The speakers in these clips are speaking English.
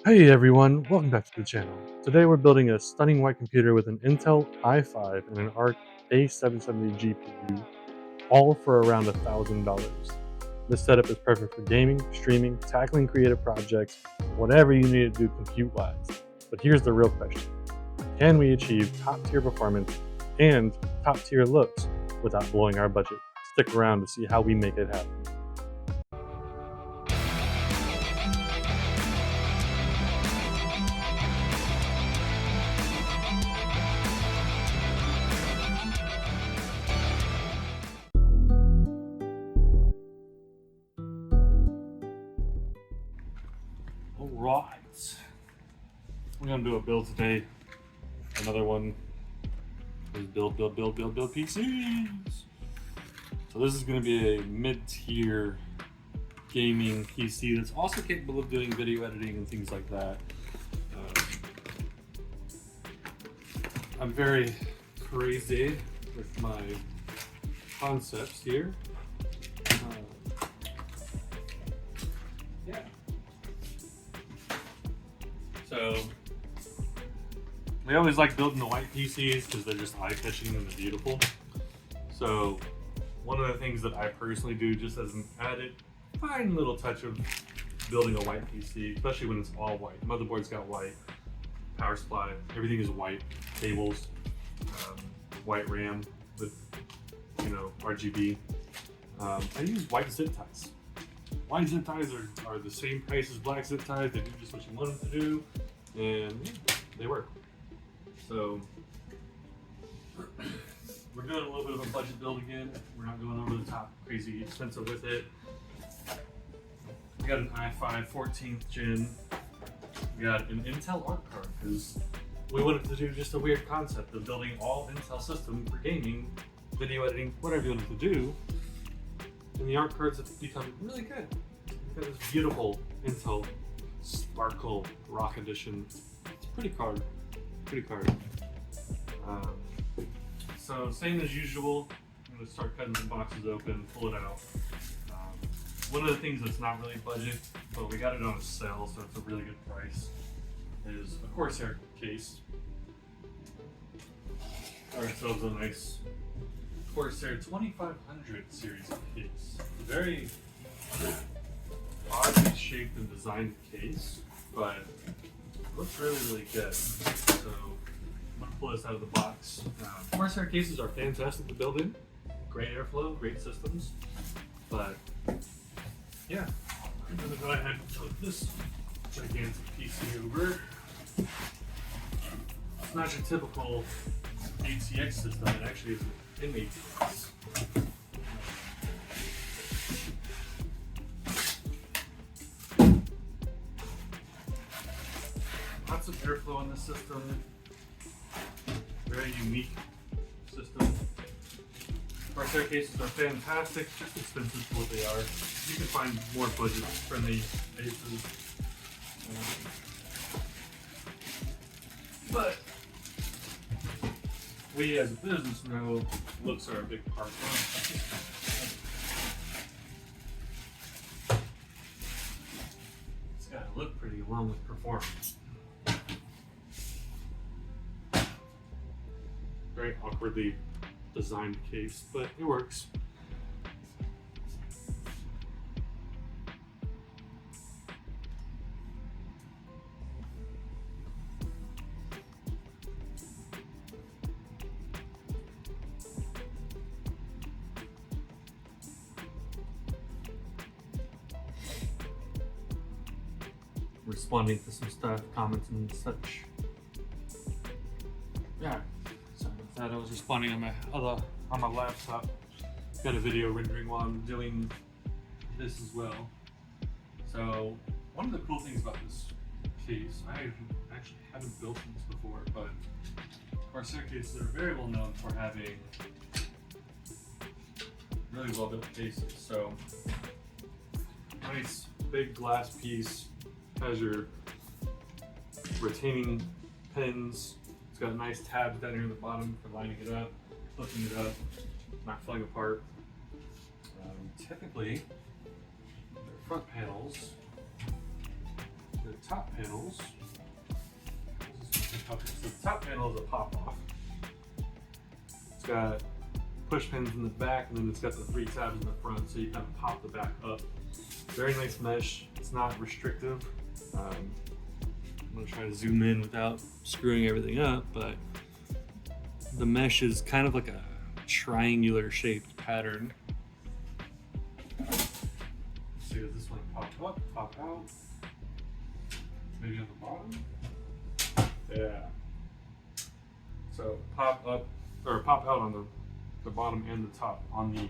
Hey everyone, welcome back to the channel. Today we're building a stunning white computer with an Intel i5 and an ARC A770 GPU, all for around $1,000. This setup is perfect for gaming, streaming, tackling creative projects, whatever you need to do compute-wise. But here's the real question. Can we achieve top-tier performance and top-tier looks without blowing our budget? Stick around to see how we make it happen. Alright, we're gonna do a build today. Another one is build PCs. So this is gonna be a mid-tier gaming PC that's also capable of doing video editing and things like that. I'm very crazy with my concepts here. Yeah. So we always like building the white PCs because they're just eye-catching and they're beautiful. So one of the things that I personally do, just as an added fine little touch of building a white PC, especially when it's all white. Motherboard's got white, power supply, everything is white, cables, white RAM with RGB. I use white zip ties. White zip ties are the same price as black zip ties. They do just what you want them to do, and they work. So we're doing a little bit of a budget build again. We're not going over the top, crazy expensive with it. We got an i5 14th gen. We got an Intel ARC card because we wanted to do just a weird concept of building all Intel system for gaming, video editing, whatever you wanted to do. And the ARC cards have become really good. We've got this beautiful Intel Sparkle Rock Edition. It's a pretty card. So same as usual, I'm going to start cutting some boxes open, pull it out. One of the things that's not really budget, but we got it on a sale, so it's a really good price, is a Corsair case. Got ourselves a nice Corsair 2500 series case. A very oddly shaped and designed case, but it looks really good. So I'm gonna pull this out of the box. Corsair cases are fantastic to build in. Great airflow, great systems. But yeah, I'm gonna go ahead and flip this gigantic PC over. It's not your typical ATX system, it actually is an ATX. Lots of airflow in this system. Very unique system. Corsair cases are fantastic, just expensive for what they are. You can find more budget-friendly cases. But we as a business know looks are a big part of it. It's gotta look pretty along with performance. Very awkwardly designed case, but it works. Responding to some stuff, comments and such. Yeah, sorry about that. I was responding on my laptop. Got a video rendering while I'm doing this as well. So one of the cool things about this case, I actually haven't built this before, but Corsair cases are very well known for having really well built cases. So nice big glass piece. Has your retaining pins. It's got nice tabs down here at the bottom for lining it up, hooking it up, not falling apart. Typically, their front panels, the top panels. So the top panel is a pop off. It's got push pins in the back, and then it's got the 3 tabs in the front, so you kind of pop the back up. Very nice mesh. It's not restrictive. I'm gonna try to zoom in without screwing everything up, but the mesh is kind of like a triangular shaped pattern. Let's see, does this one pop up, pop out? Maybe on the bottom? Yeah. So pop up, or pop out on the bottom and the top on the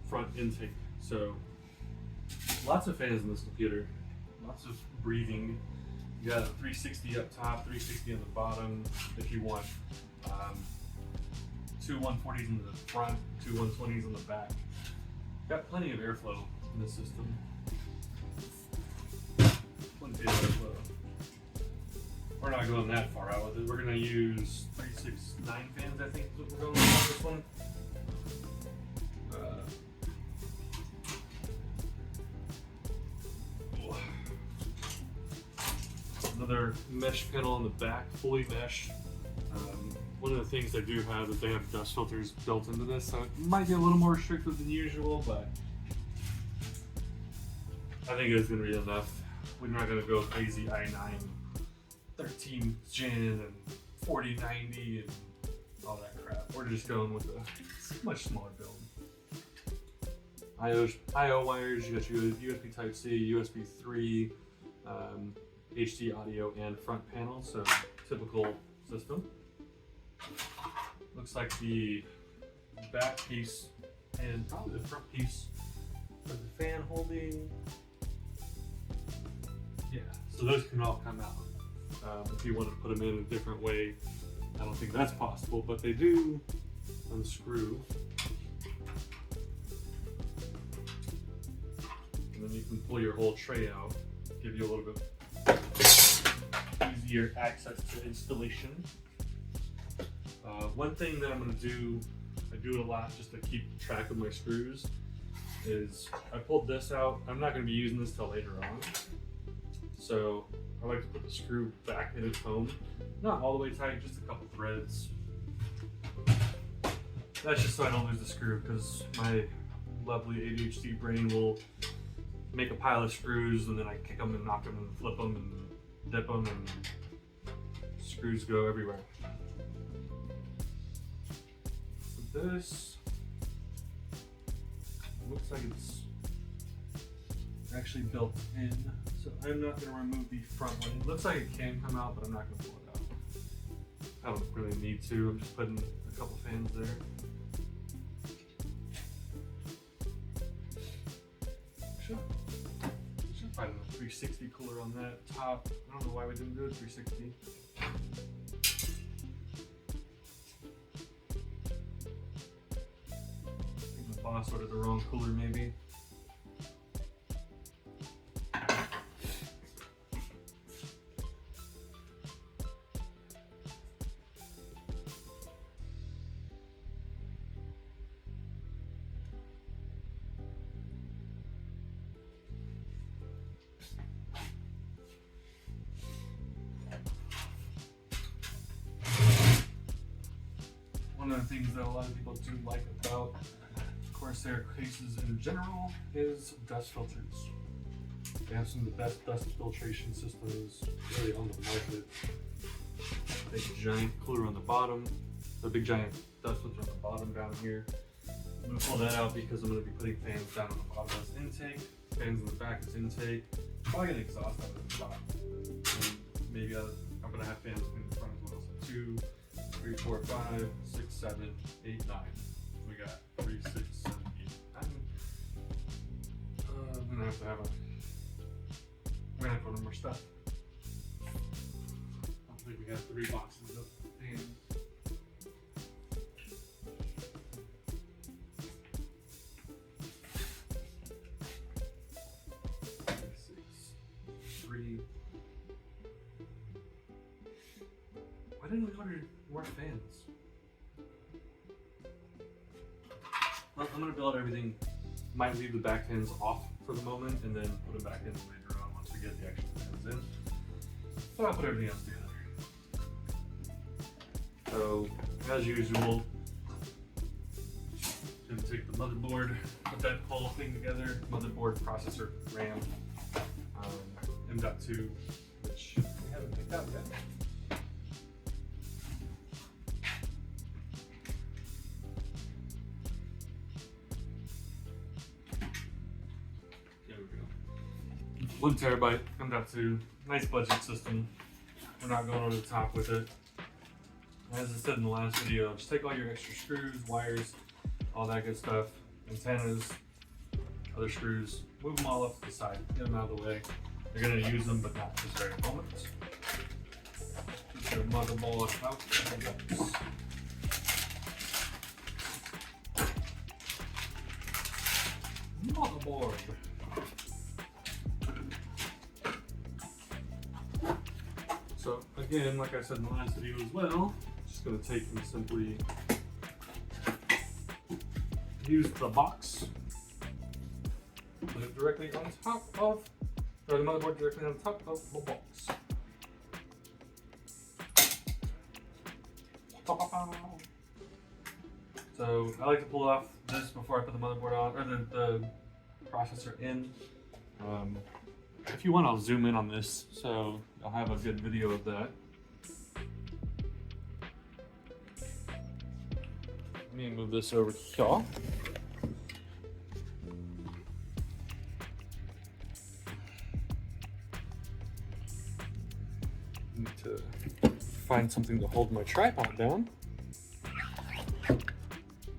front intake. So lots of fans in this computer, lots of breathing. You got a 360 up top, 360 on the bottom if you want. 2 140s in the front, 2 120s on the back. Got plenty of airflow in this system. Plenty of airflow. We're not going that far out with it. We're going to use 369 fans, I think is what we're going with on this one. Another mesh panel on the back, fully mesh. One of the things they do have is they have dust filters built into this, so it might be a little more restrictive than usual, but I think it's going to be enough. We're not going to go crazy i9 13th gen and 4090 and all that crap. We're just going with a much smaller build. I/O wires, you got your USB Type-C, USB 3, HD audio, and front panel, so typical system. Looks like the back piece and probably the front piece of the fan holding. Yeah, so those can all come out. If you want to put them in a different way, I don't think that's possible, but they do unscrew. And then you can pull your whole tray out, give you a little bit easier access to installation. One thing that I'm going to do, I do it a lot just to keep track of my screws, is I pulled this out. I'm not going to be using this till later on. So I like to put the screw back in its home. Not all the way tight, just a couple threads. That's just so I don't lose the screw, because my lovely ADHD brain will make a pile of screws and then I kick them and knock them and flip them and dip them and screws go everywhere. This looks like it's actually built in, so I'm not going to remove the front one. It looks like it can come out, but I'm not going to pull it out. I don't really need to. I'm just putting a couple fans there. Should find a 360 cooler on that top. I don't know why we didn't do a 360. Boss ordered the wrong cooler, maybe. One of the things that a lot of people do like about Corsair cases in general is dust filters. They have some of the best dust filtration systems really on the market. Big giant cooler on the bottom, the big giant dust filter on the bottom down here. I'm going to pull that out because I'm going to be putting fans down on the bottom as intake, fans in the back as intake. Probably an exhaust out of the top. And maybe I'm going to have fans in the front as well. So 2, 3, 4, 5, 6, 7, 8, 9. We got 3, 6, 7, 8, 9. I'm gonna have to have a little more stuff. I think we got 3 boxes of fans. 6, 3. Why didn't we order more fans? Well, I'm going to build everything. Might leave the back fans off for the moment and then put them back in later on once we get the actual fans in. So I'll put everything else together. So, as usual, gonna take the motherboard, put that whole thing together. Motherboard, processor, RAM, M.2, which we haven't picked out yet. There we go. 1 terabyte, M.2, nice budget system. We're not going over the top with it. As I said in the last video, just take all your extra screws, wires, all that good stuff, antennas, other screws, move them all up to the side, get them out of the way. You're going to use them, but not this very moment. Get your motherboard out of the box. Motherboard. So again, like I said in the last video as well, just going to take and simply use the box, put it directly on top of, or the motherboard directly on top of the box. So I like to pull off this before I put the motherboard on, or the processor in. If you want, I'll zoom in on this, so I'll have a good video of that. Let me move this over here. Need to find something to hold my tripod down.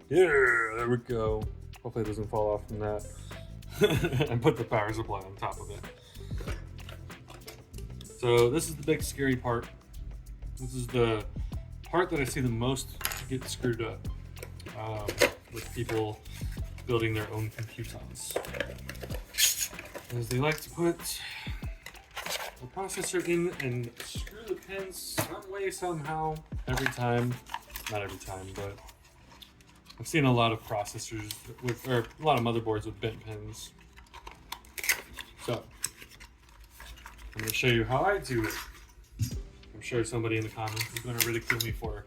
Yeah, there we go. Hopefully it doesn't fall off from that. And put the power supply on top of it. So this is the big scary part. This is the part that I see the most get screwed up with people building their own computers. Is they like to put the processor in and screw the pins some way, somehow, every time. Not every time, but I've seen a lot of processors with, or a lot of motherboards with bent pins. So I'm going to show you how I do it. I'm sure somebody in the comments is going to ridicule me for,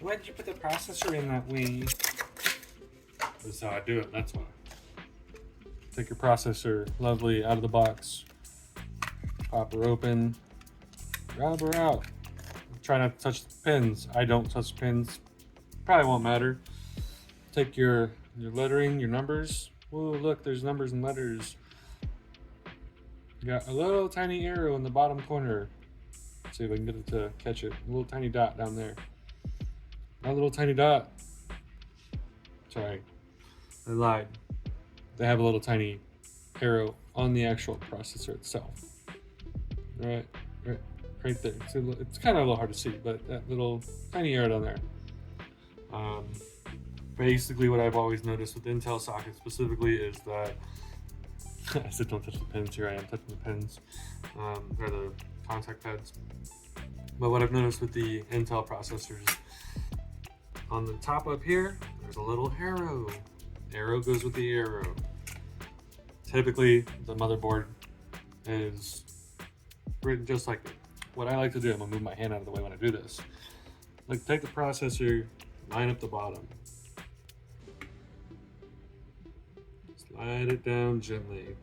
why did you put the processor in that way? This is how I do it, that's why. Take your processor, lovely, out of the box. Pop her open. Grab her out. Try not to touch the pins. I don't touch pins. Probably won't matter. Take your lettering, your numbers. Whoa, look, there's numbers and letters. You got a little tiny arrow in the bottom corner. Let's see if I can get it to catch it. A little tiny dot down there. That little tiny dot. Sorry, I lied. They have a little tiny arrow on the actual processor itself. Right there. It's kind of a little hard to see, but that little tiny arrow down there. Basically, what I've always noticed with Intel sockets specifically is that I said don't touch the pins. Here I am touching the pins, or the contact pads. But what I've noticed with the Intel processors, on the top up here, there's a little arrow. Arrow goes with the arrow. Typically, the motherboard is written just like it. What I like to do, I'm gonna move my hand out of the way when I do this. Like, take the processor, line up the bottom. Slide it down gently.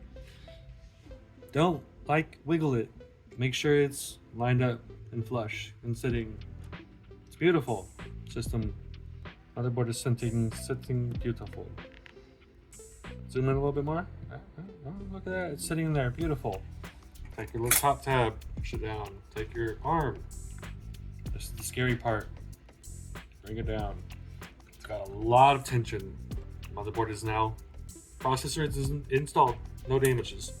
Don't wiggle it. Make sure it's lined up and flush and sitting. It's beautiful. System motherboard is sitting beautiful. Zoom in a little bit more. Oh, look at that. It's sitting there. Beautiful. Take your little top tab, push it down. Take your arm. This is the scary part. Bring it down. It's got a lot of tension. Motherboard is now. Processor is installed. No damages.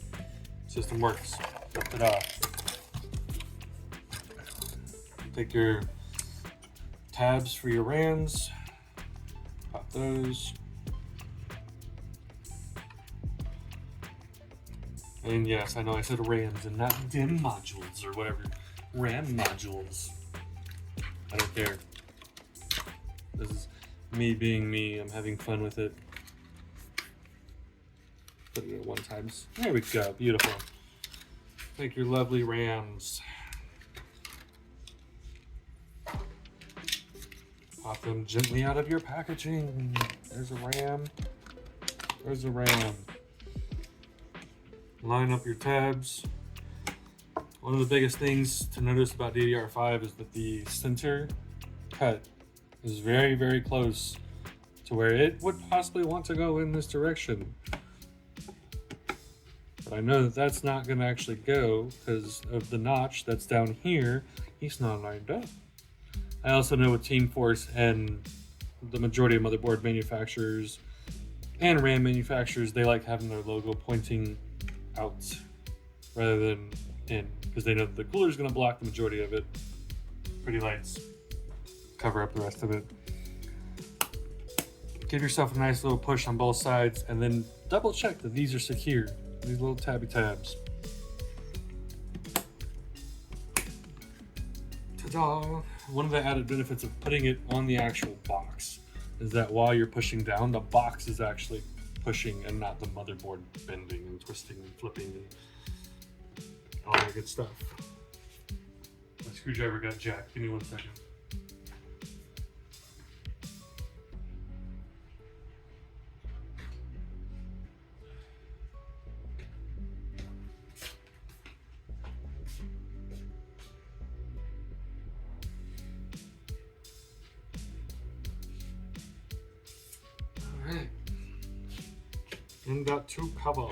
System works. Lift it off. Take your tabs for your RAMs. Pop those. And yes, I know I said RAMs and not DIMM modules or whatever. RAM modules. I don't care. This is me being me. I'm having fun with it. Put it at 1 time. There we go. Beautiful. Take your lovely RAMs. Pop them gently out of your packaging. There's a RAM. There's a RAM. Line up your tabs. One of the biggest things to notice about DDR5 is that the center cut is very, very close to where it would possibly want to go in this direction. But I know that that's not going to actually go because of the notch that's down here. It's not lined up. I also know with Team Force and the majority of motherboard manufacturers and RAM manufacturers, they like having their logo pointing out rather than in, because they know that the cooler is going to block the majority of it. Pretty lights cover up the rest of it. Give yourself a nice little push on both sides and then double check that these are secure. These little tabby tabs. Ta-da! One of the added benefits of putting it on the actual box is that while you're pushing down, the box is actually pushing and not the motherboard bending and twisting and flipping and all that good stuff. My screwdriver got jacked. Give me 1 second. Alright. M.2 cover.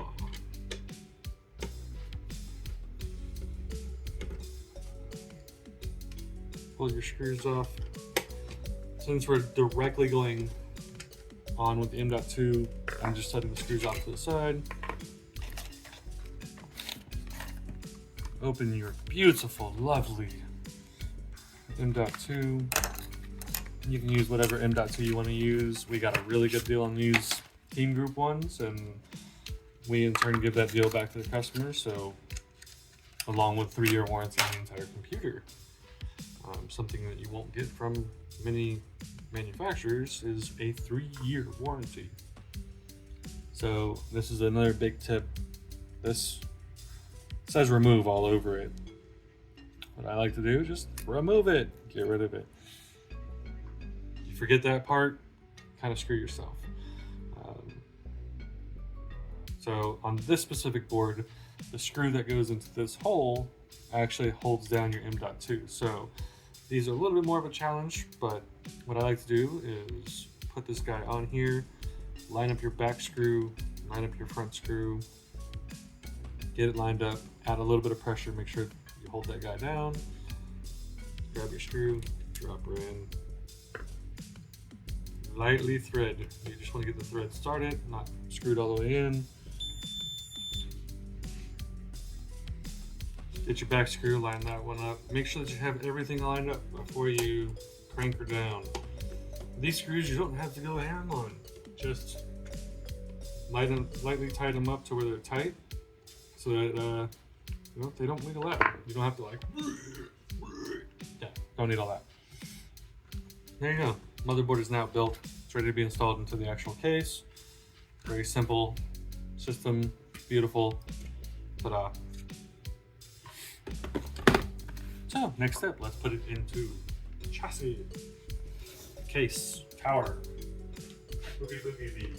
Pull your screws off. Since we're directly going on with the M.2, I'm just setting the screws off to the side. Open your beautiful, lovely M.2. You can use whatever M.2 you want to use. We got a really good deal on these Team Group ones, and we in turn give that deal back to the customer. So, along with 3-year warranty on the entire computer. Something that you won't get from many manufacturers is a 3-year warranty. So this is another big tip. This says remove all over it. What I like to do is just remove it, get rid of it. If you forget that part, kind of screw yourself. So on this specific board, the screw that goes into this hole actually holds down your M.2. So these are a little bit more of a challenge, but what I like to do is put this guy on here, line up your back screw, line up your front screw, get it lined up, add a little bit of pressure, make sure you hold that guy down, grab your screw, drop her in, lightly thread. You just want to get the thread started, not screwed all the way in. Get your back screw, line that one up. Make sure that you have everything lined up before you crank her down. These screws you don't have to go ham on. Just lightly tighten them up to where they're tight so that they don't wiggle out. You don't have to yeah, don't need all that. There you go. Motherboard is now built. It's ready to be installed into the actual case. Very simple system, beautiful. Ta-da. So, next step, let's put it into the chassis, case, tower. Boogie boogie bee.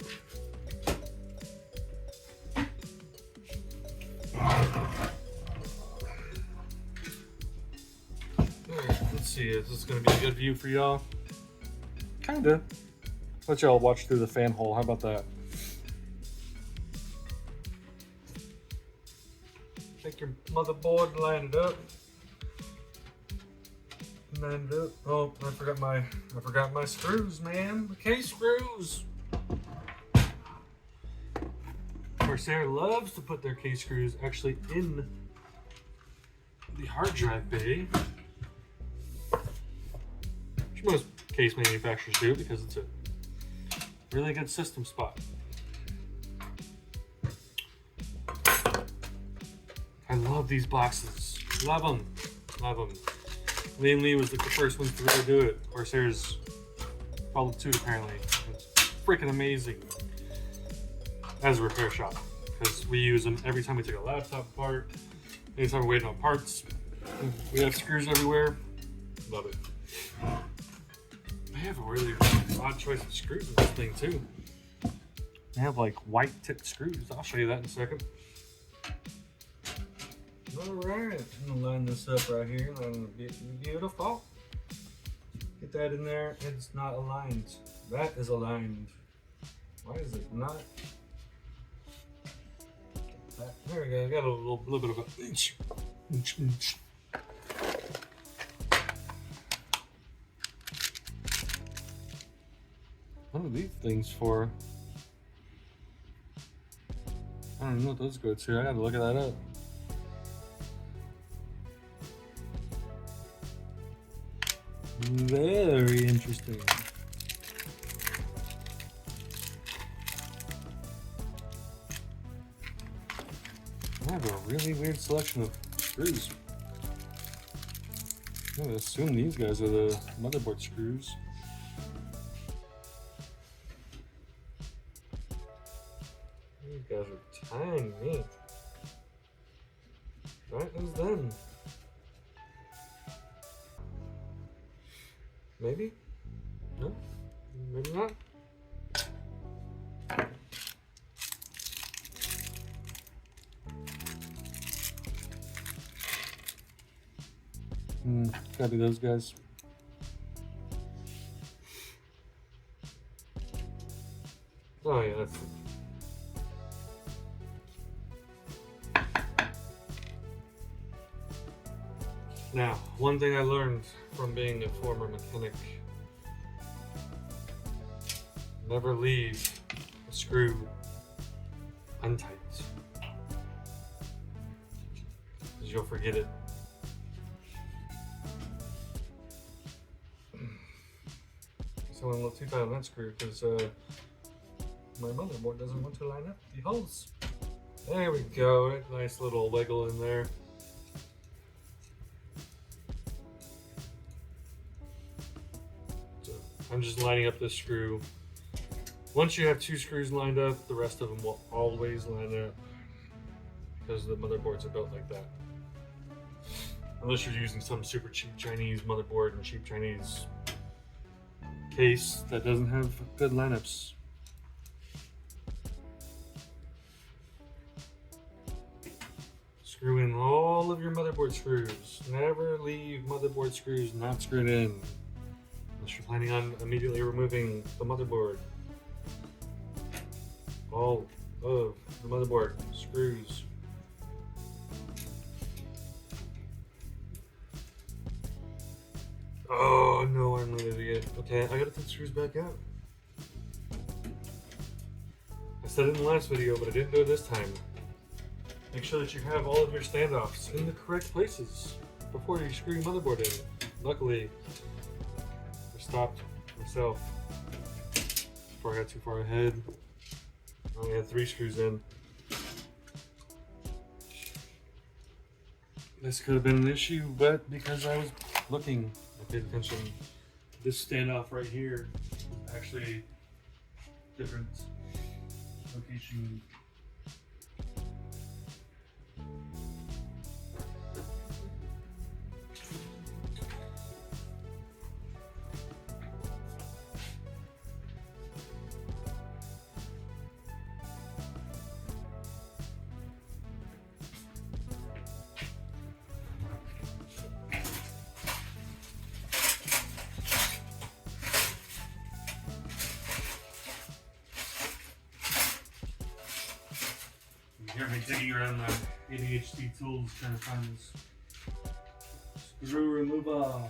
Let's see, is this going to be a good view for y'all? Kinda. Let y'all watch through the fan hole, how about that? Take your motherboard, line it up. Lined up. Oh, I forgot my screws, man. The case screws. Corsair loves to put their case screws actually in the hard drive bay, which most case manufacturers do because it's a really good system spot. I love these boxes. Love them. Love them. Lee was like the first one to really do it. Corsair's followed suit apparently. It's freaking amazing as a repair shop because we use them every time we take a laptop apart, anytime we're waiting on parts. We have screws everywhere. Love it. have a really odd choice of screws in this thing too. They have like white tipped screws. I'll show you that in a second. Alright, I'm gonna line this up right here. Beautiful. Get that in there. It's not aligned. That is aligned. Why is it not? There we go. I got a little bit of a inch. What are these things for? I don't know what those go to. I gotta look at that up. Very interesting. I have a really weird selection of screws. I'm gonna assume these guys are the motherboard screws. These guys are tiny. That is them. Maybe? No? Maybe not? Gotta be those guys. Oh yeah, that's it. Now, one thing I learned from being a former mechanic: never leave a screw untight, because you'll forget it. So I'm a little too tight on that screw because my motherboard doesn't want to line up the holes. There we go, nice little wiggle in there. So I'm just lining up this screw. Once you have two screws lined up, the rest of them will always line up because the motherboards are built like that. Unless you're using some super cheap Chinese motherboard and cheap Chinese case that doesn't have good lineups. Screw in all of your motherboard screws. Never leave motherboard screws not screwed in unless you're planning on immediately removing the motherboard. All of the motherboard screws. Oh no, I'm an idiot. Okay, I gotta take the screws back out. I said it in the last video, but I didn't do it this time. Make sure that you have all of your standoffs in the correct places before you screw your motherboard in. Luckily, I stopped myself before I got too far ahead. I only had 3 screws in. This could have been an issue, but because I was looking, I paid attention. This standoff right here is actually different location. You hear me digging around the ADHD tools trying to find this screw remover.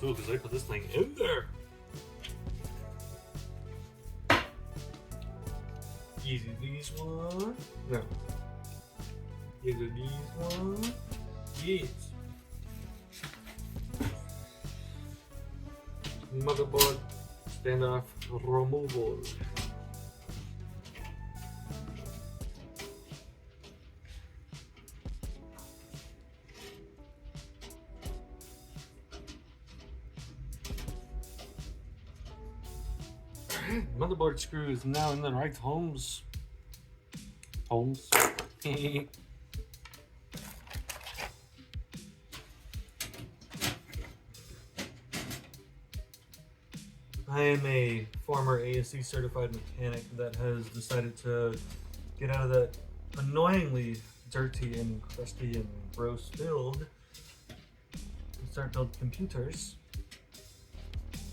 Tool because I put this thing in there. Easy these one. No. Easy these one. Yes. Motherboard standoff removal. Motherboard screw is now in the right homes. I am a former ASC certified mechanic that has decided to get out of that annoyingly dirty and crusty and gross field and start building computers.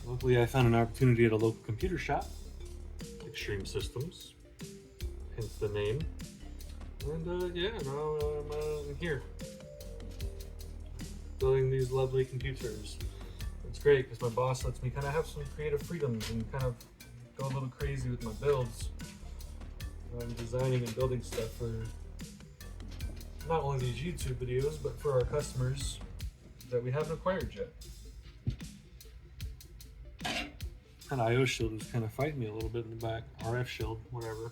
Luckily, I found an opportunity at a local computer shop, Extreme Systems, hence the name. And yeah, now I'm here, building these lovely computers. It's great because my boss lets me kind of have some creative freedoms and kind of go a little crazy with my builds. I'm designing and building stuff for not only these YouTube videos, but for our customers that we haven't acquired yet. That IO shield is kind of fighting me a little bit in the back. RF shield, whatever.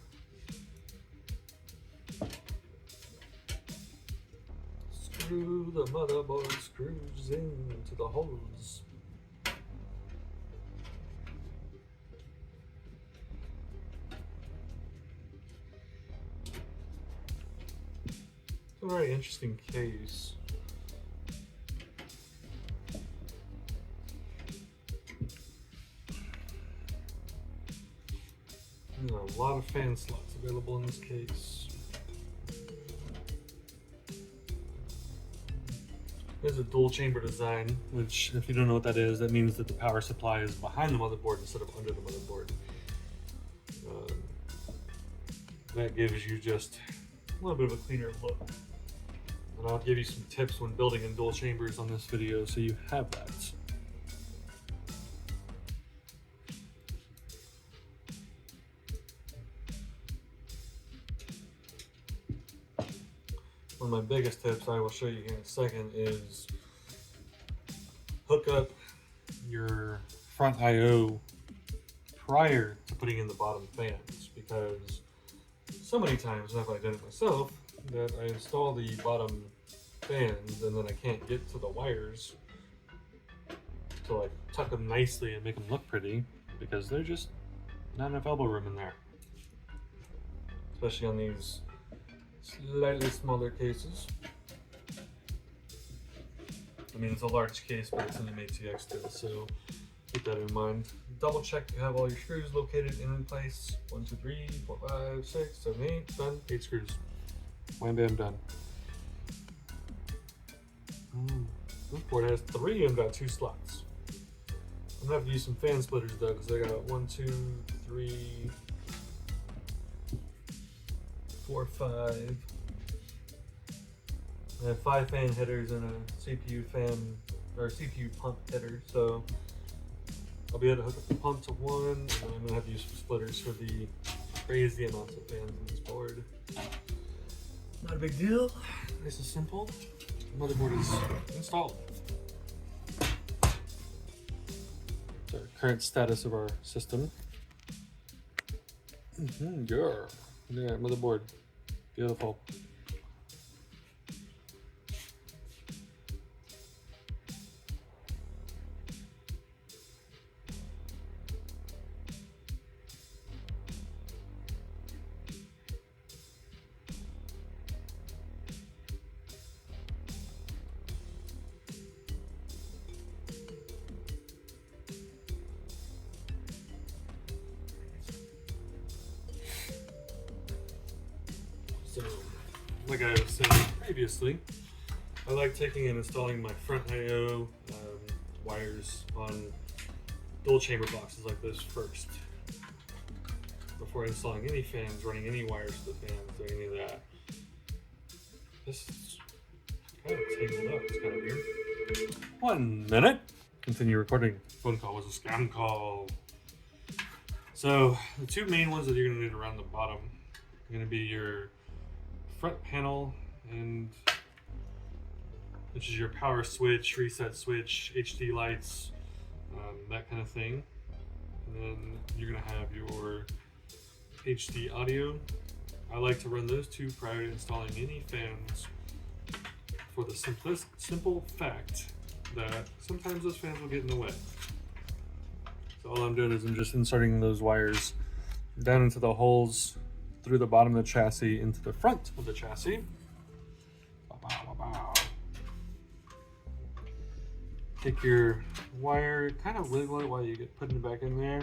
Screw the motherboard screws into the holes. It's a very interesting case. There's a lot of fan slots available in this case. There's a dual chamber design, which if you don't know what that is, that means that the power supply is behind the motherboard instead of under the motherboard. That gives you just a little bit of a cleaner look. And I'll give you some tips when building in dual chambers on this video so you have that. One of my biggest tips I will show you here in a second is hook up your front I/O prior to putting in the bottom fans, because so many times I've done it myself that I install the bottom fans and then I can't get to the wires to like tuck them nicely and make them look pretty because there's just not enough elbow room in there, especially on these slightly smaller cases. I mean, it's a large case, but it's an M8TX still, so keep that in mind. Double check you have all your screws located in place. 1, 2, 3, 4, 5, 6, 7, 8. Done. 8 screws. Wham bam, done. This board has 3 and got 2 slots. I'm gonna have to use some fan splitters though, because I got 1, 2, 3, 4, 5. I have 5 fan headers and a CPU fan or CPU pump header, so I'll be able to hook up the pump to one, and then I'm gonna have to use some splitters for the crazy amounts of fans on this board. Not a big deal. Nice and simple. The motherboard is installed. It's our current status of our system. Yeah, motherboard. Beautiful. So, like I was saying previously, I like taking and installing my front I/O wires on dual chamber boxes like this first, before installing any fans, running any wires to the fans, or any of that. This is kind of tangled up. It's kind of weird. 1 minute. Continue recording. Phone call was a scam call. So the 2 main ones that you're going to need around the bottom are going to be your front panel, and which is your power switch, reset switch, HD lights, that kind of thing. And then you're gonna have your HD audio. I like to run those 2 prior to installing any fans, for the simple fact that sometimes those fans will get in the way. So all I'm doing is I'm just inserting those wires down into the holes through the bottom of the chassis into the front of the chassis. Take your wire, kind of wiggle it while you get putting it back in there.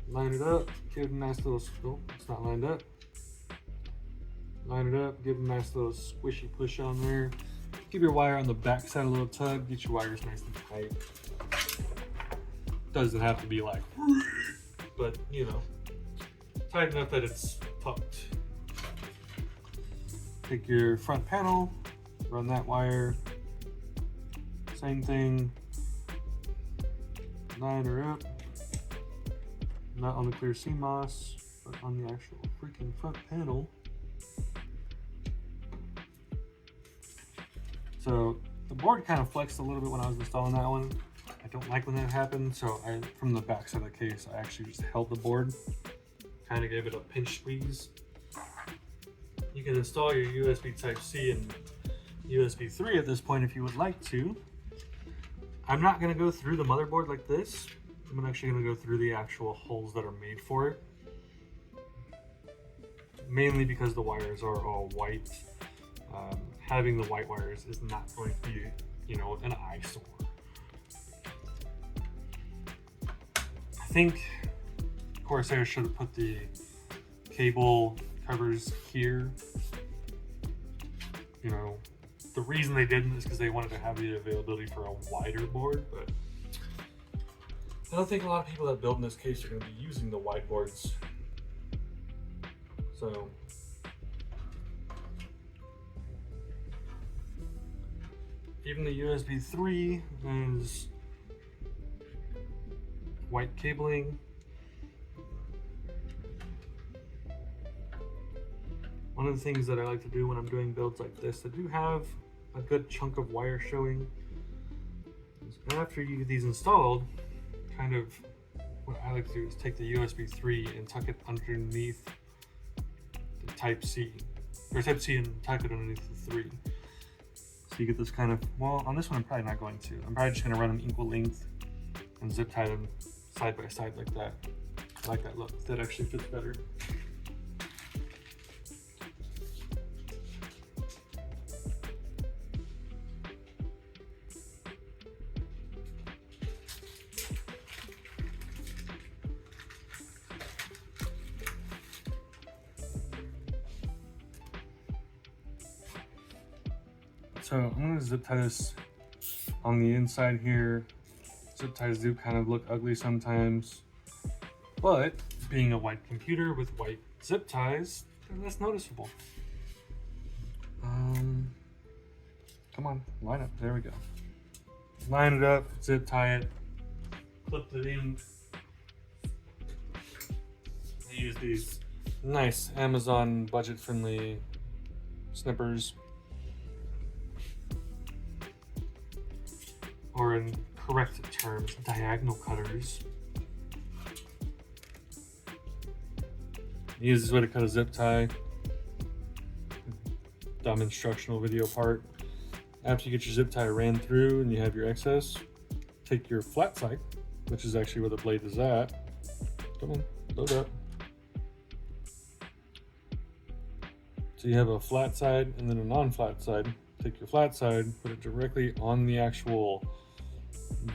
Line it up, give it a nice little, oh, it's not lined up. Line it up, give it a nice little squishy push on there. Give your wire on the back side a little tug, get your wires nice and tight. Doesn't have to be like, but you know, tight enough that it's tucked. Take your front panel, run that wire, same thing, line her up, not on the clear CMOS, but on the actual freaking front panel. So the board kind of flexed a little bit when I was installing that one. I don't like when that happened, so from the back side of the case, I actually just held the board, kind of gave it a pinch squeeze. You can install your USB Type-C and USB 3 at this point if you would like to. I'm not going to go through the motherboard like this. I'm actually going to go through the actual holes that are made for it. Mainly because the wires are all white. Having the white wires is not going to be, you know, an eyesore. I think Corsair should have put the cable covers here. You know, the reason they didn't is because they wanted to have the availability for a wider board, but I don't think a lot of people that build in this case are going to be using the wide boards. So even the USB 3 is white cabling. One of the things that I like to do when I'm doing builds like this that do have a good chunk of wire showing is after you get these installed, kind of what I like to do is take the USB 3 and tuck it underneath the Type-C, or Type-C and tuck it underneath the 3. So you get this kind of, well, on this one I'm probably not going to. I'm probably just going to run them equal length and zip tie them side by side like that. I like that look. That actually fits better. So I'm going to zip tie this on the inside here. Zip ties do kind of look ugly sometimes, but being a white computer with white zip ties, they're less noticeable. Come on, line up. There we go. Line it up, zip tie it, clip it in. I use these nice Amazon budget-friendly snippers. Or in correct terms, diagonal cutters. Use this way to cut a zip tie. Dumb instructional video part. After you get your zip tie ran through and you have your excess, take your flat side, which is actually where the blade is at. Come on, load up. So you have a flat side and then a non-flat side. Take your flat side, put it directly on the actual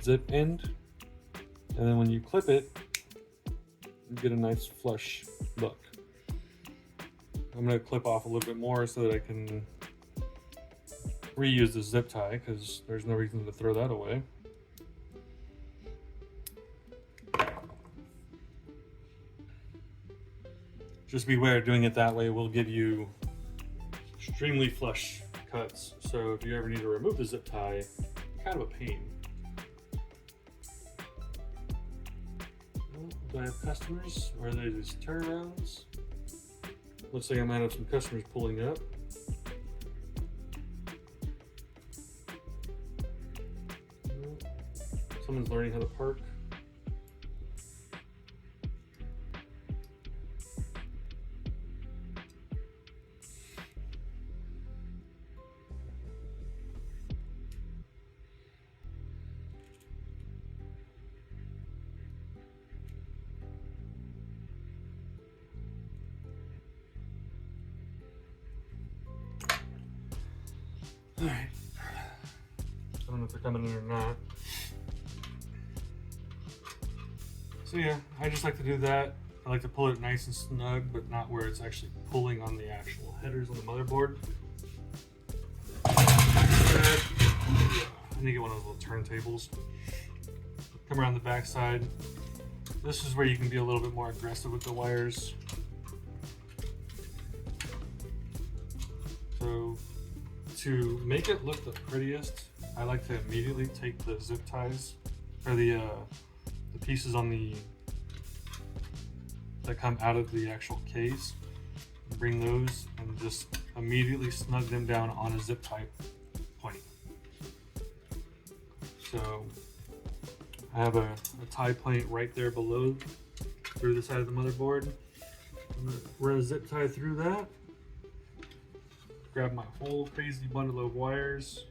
zip end, and then when you clip it, you get a nice flush look. I'm going to clip off a little bit more so that I can reuse the zip tie, because there's no reason to throw that away. Just beware, doing it that way will give you extremely flush cuts. So if you ever need to remove the zip tie, kind of a pain. Do I have customers, or are they just turnarounds? Looks like I might have some customers pulling up. Someone's learning how to park. Alright. I don't know if they're coming in or not. So yeah, I just like to do that. I like to pull it nice and snug, but not where it's actually pulling on the actual headers on the motherboard. I need to get one of those little turntables. Come around the back side. This is where you can be a little bit more aggressive with the wires. So to make it look the prettiest, I like to immediately take the zip ties, or the pieces on the that come out of the actual case, and bring those and just immediately snug them down on a zip tie point. So I have a tie point right there below, through the side of the motherboard. I'm gonna run a zip tie through that. Grab my whole crazy bundle of wires,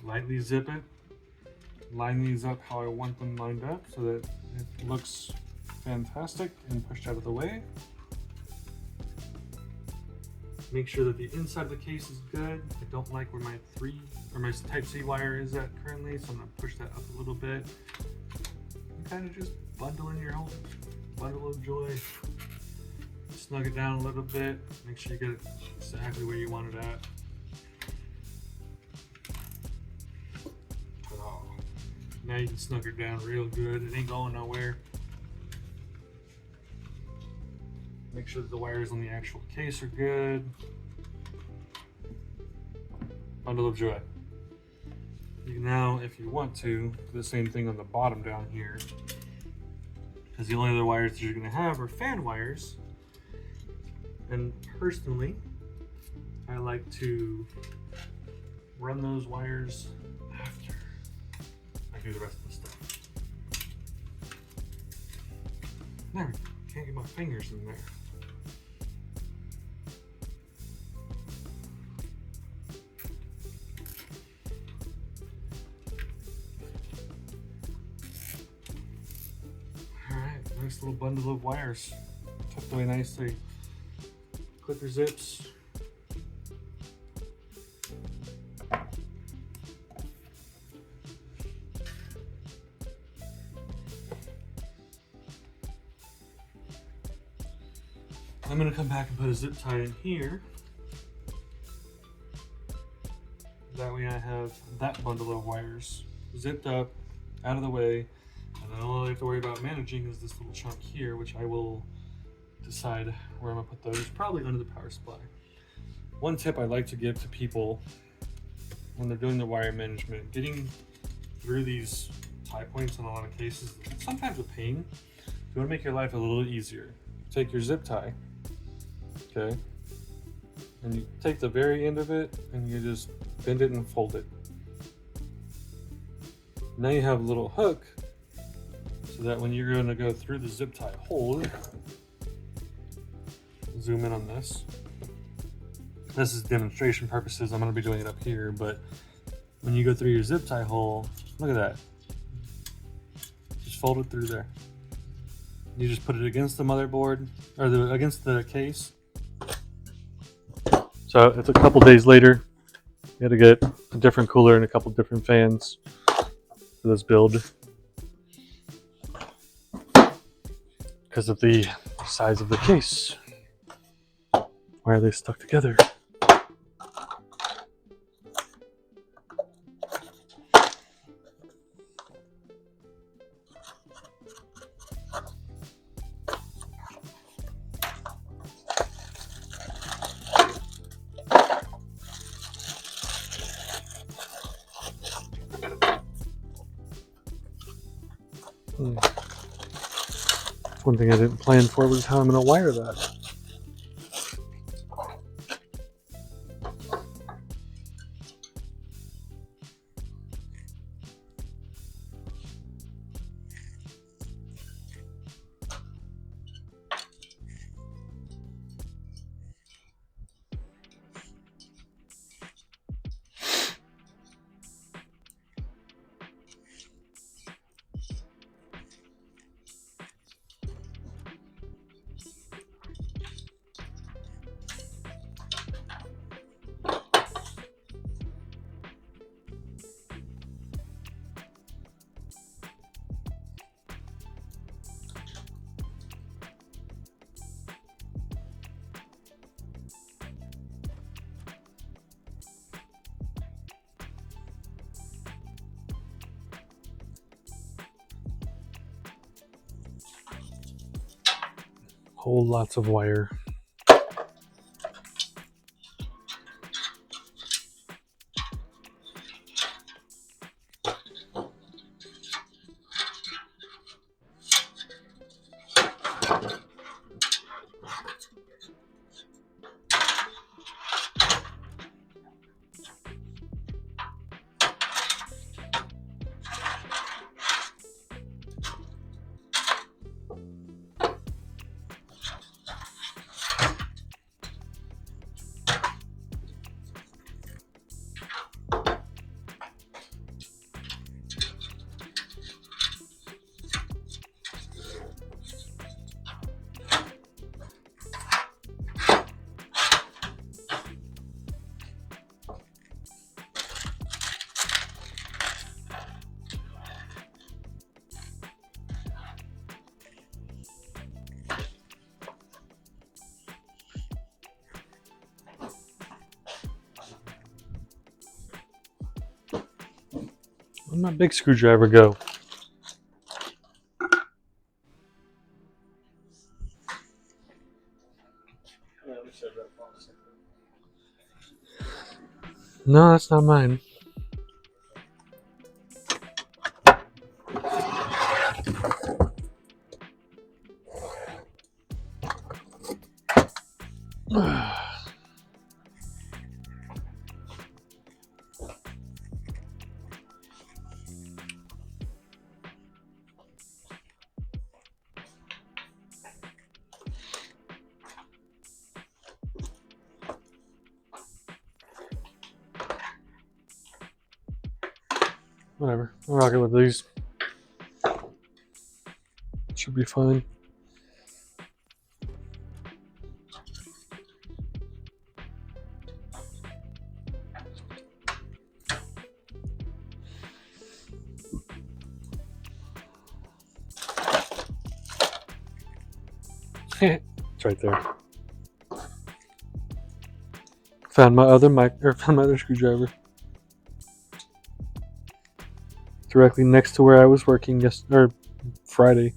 lightly zip it, line these up how I want them lined up so that it looks fantastic and pushed out of the way. Make sure that the inside of the case is good. I don't like where my my Type-C wire is at currently, so I'm gonna push that up a little bit. And kind of just bundle in your whole bundle of joy. Snug it down a little bit. Make sure you get it exactly where you want it at. Oh, now you can snug it down real good. It ain't going nowhere. Make sure that the wires on the actual case are good. Bundle of joy. You can now, if you want to, do the same thing on the bottom down here. Because the only other wires that you're going to have are fan wires. And personally, I like to run those wires after I do the rest of the stuff. There we go. Can't get my fingers in there. Alright, nice little bundle of wires. Tucked away nicely. Clipper zips. I'm going to come back and put a zip tie in here. That way I have that bundle of wires zipped up, out of the way, and then all I have to worry about managing is this little chunk here, which I will decide where I'm going to put those, probably under the power supply. One tip I like to give to people when they're doing the wire management, getting through these tie points in a lot of cases, it's sometimes a pain. If you want to make your life a little easier, take your zip tie, okay, and you take the very end of it and you just bend it and fold it. Now you have a little hook so that when you're going to go through the zip tie hole, zoom in on this. This is demonstration purposes. I'm going to be doing it up here, but when you go through your zip tie hole, look at that. Just fold it through there. You just put it against the motherboard, or against the case. So it's a couple days later. You got to get a different cooler and a couple different fans for this build because of the size of the case. Why are they stuck together? One thing I didn't plan for was how I'm going to wire that. Whole lots of wire. Where'd my big screwdriver go? No, that's not mine. Whatever. I'll rock it with these. Should be fine. It's right there. Found my other screwdriver. Directly next to where I was working Friday.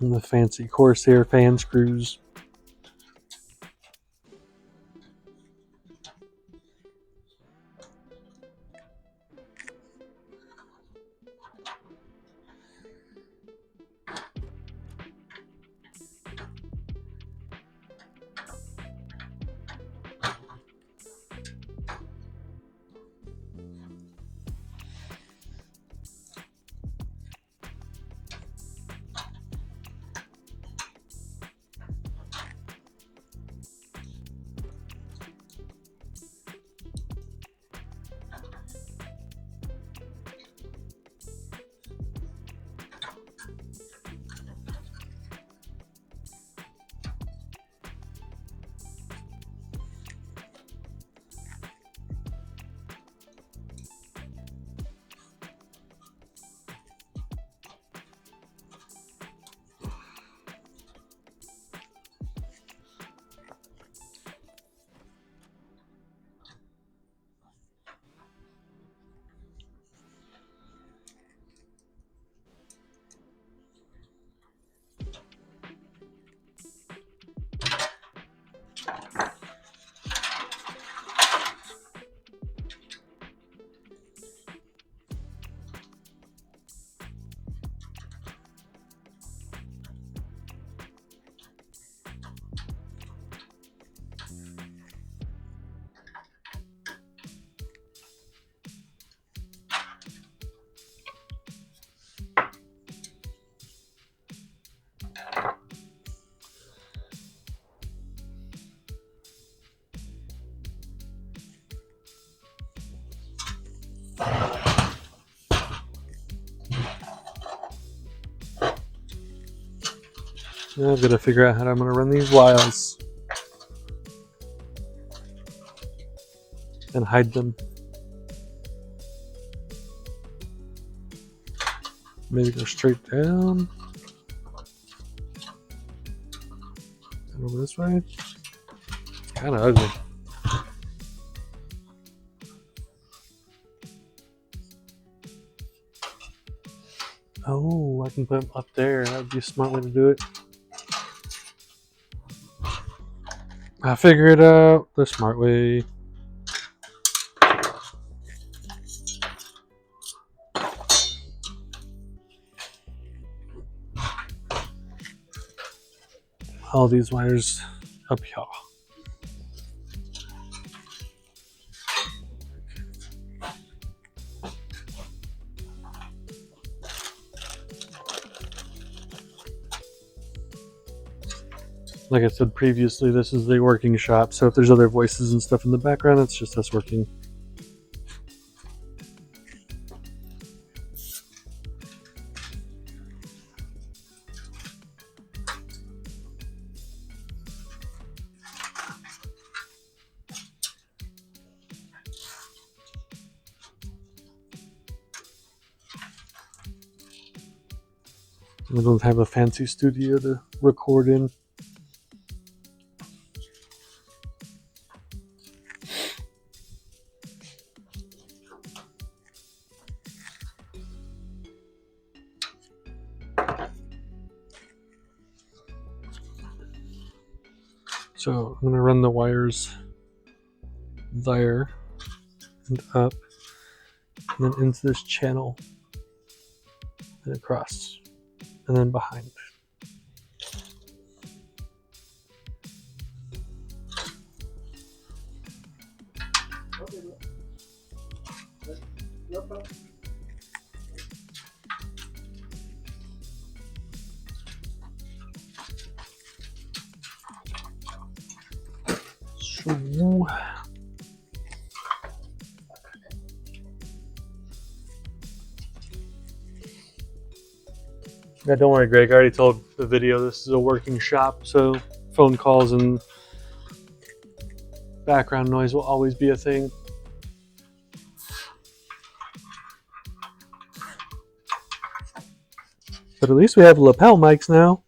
And the fancy Corsair fan screws. Now I've got to figure out how I'm going to run these wires and hide them. Maybe go straight down. And over this way. It's kind of ugly. Oh, I can put them up there. That'd be a smart way to do it. I figure it out the smart way. All these wires up here. Like I said previously, this is the working shop, so if there's other voices and stuff in the background, it's just us working. We don't have a fancy studio to record in. So I'm going to run the wires there and up and then into this channel and across and then behind. So yeah, don't worry, Greg. I already told the video this is a working shop, so phone calls and background noise will always be a thing. But at least we have lapel mics now.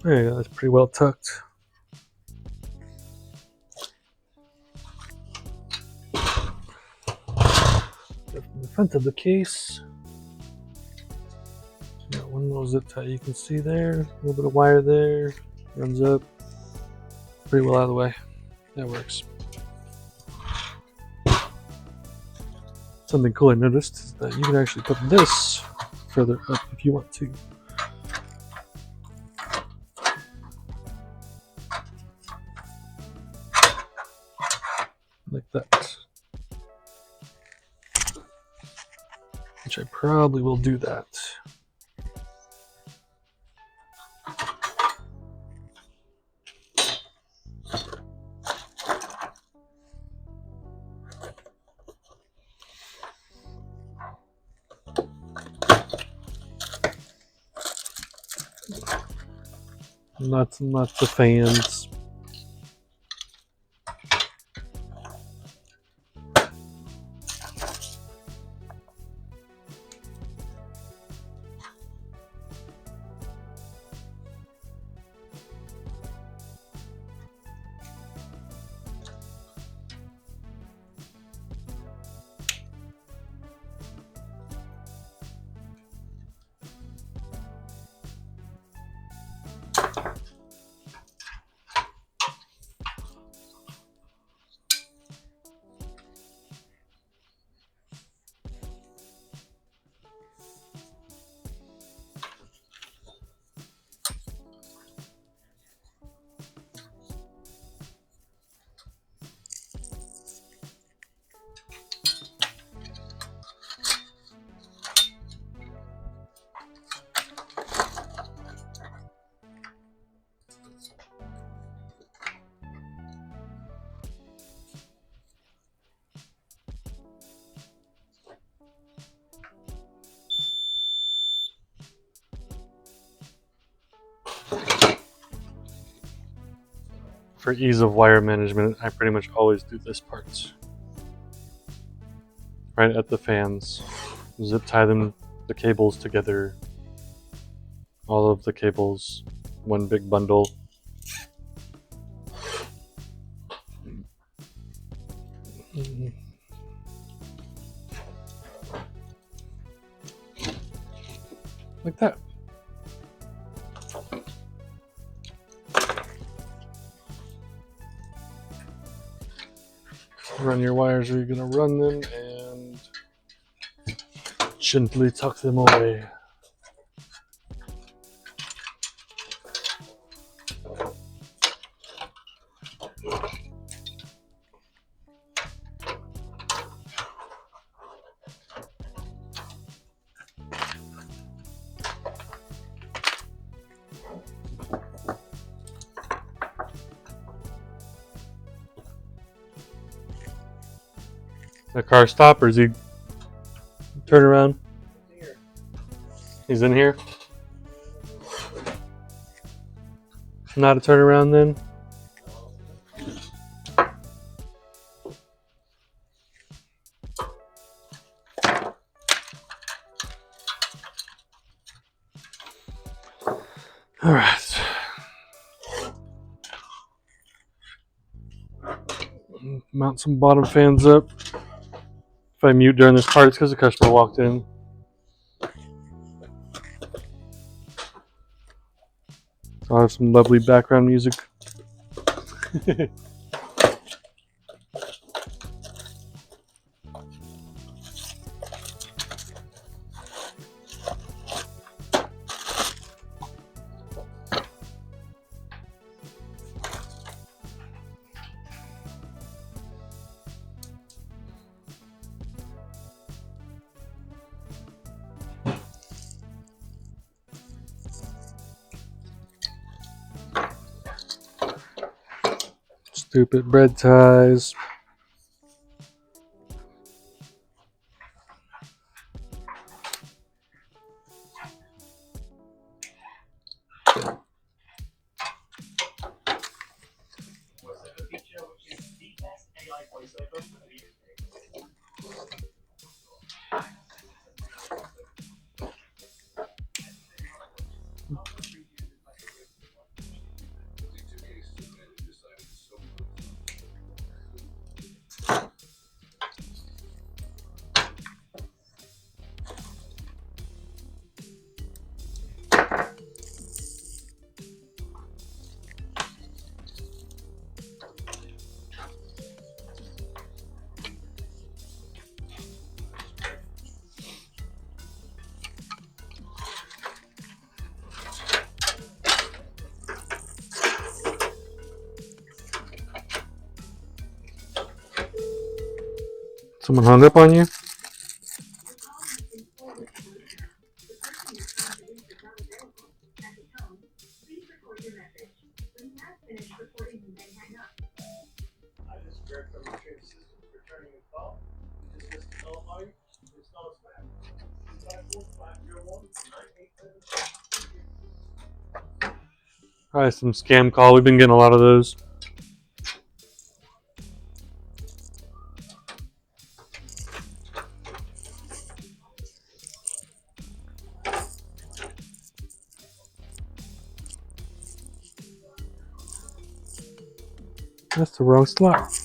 There you go, that's pretty well tucked. From the front of the case, got one little zip tie you can see there, a little bit of wire there, runs up, pretty well out of the way. That works. Something cool I noticed is that you can actually put this further up if you want to. Like that. Which I probably will do that. Lots and lots of fans. For ease of wire management, I pretty much always do this part. Right at the fans. Zip tie them, the cables together. All of the cables, one big bundle. Like that. Run your wires where you're going to run them and gently tuck them away. The car stop, or is he turn around? He's in here. Not a turnaround then. All right. Mount some bottom fans up. If I mute during this part, it's because the customer walked in. So I'll have some lovely background music. Stupid bread ties. Someone hung up on you? Probably some scam call. We've been getting a lot of those. That's the wrong slot.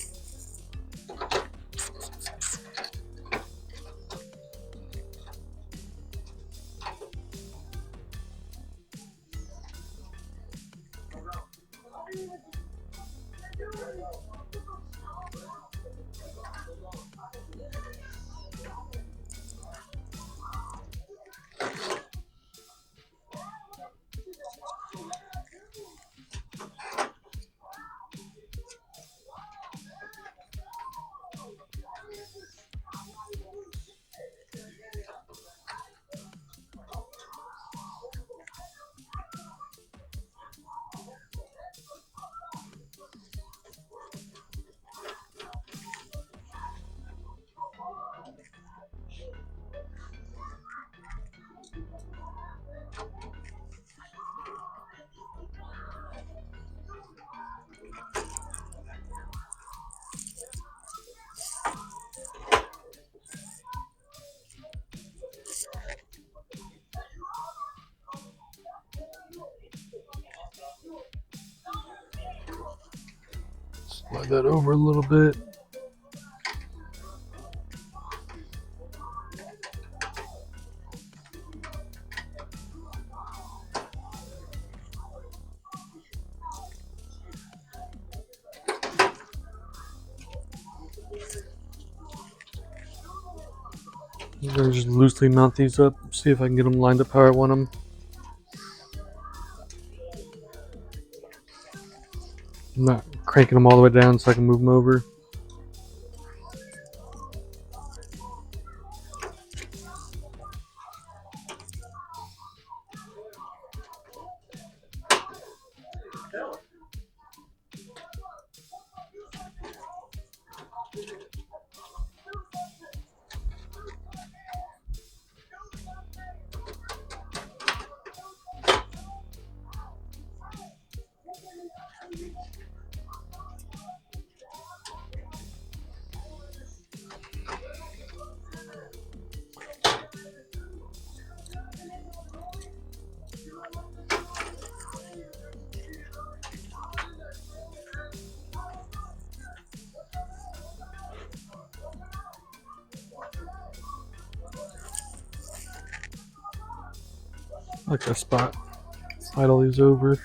Slide that over a little bit. I'm going to just loosely mount these up, see if I can get them lined up how I want them. I'm not cranking them all the way down so I can move them over. I like that spot. Slide all these over.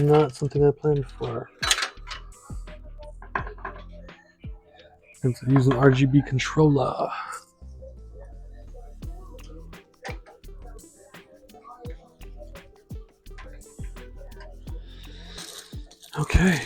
Not something I planned for. It's using RGB controller. Okay.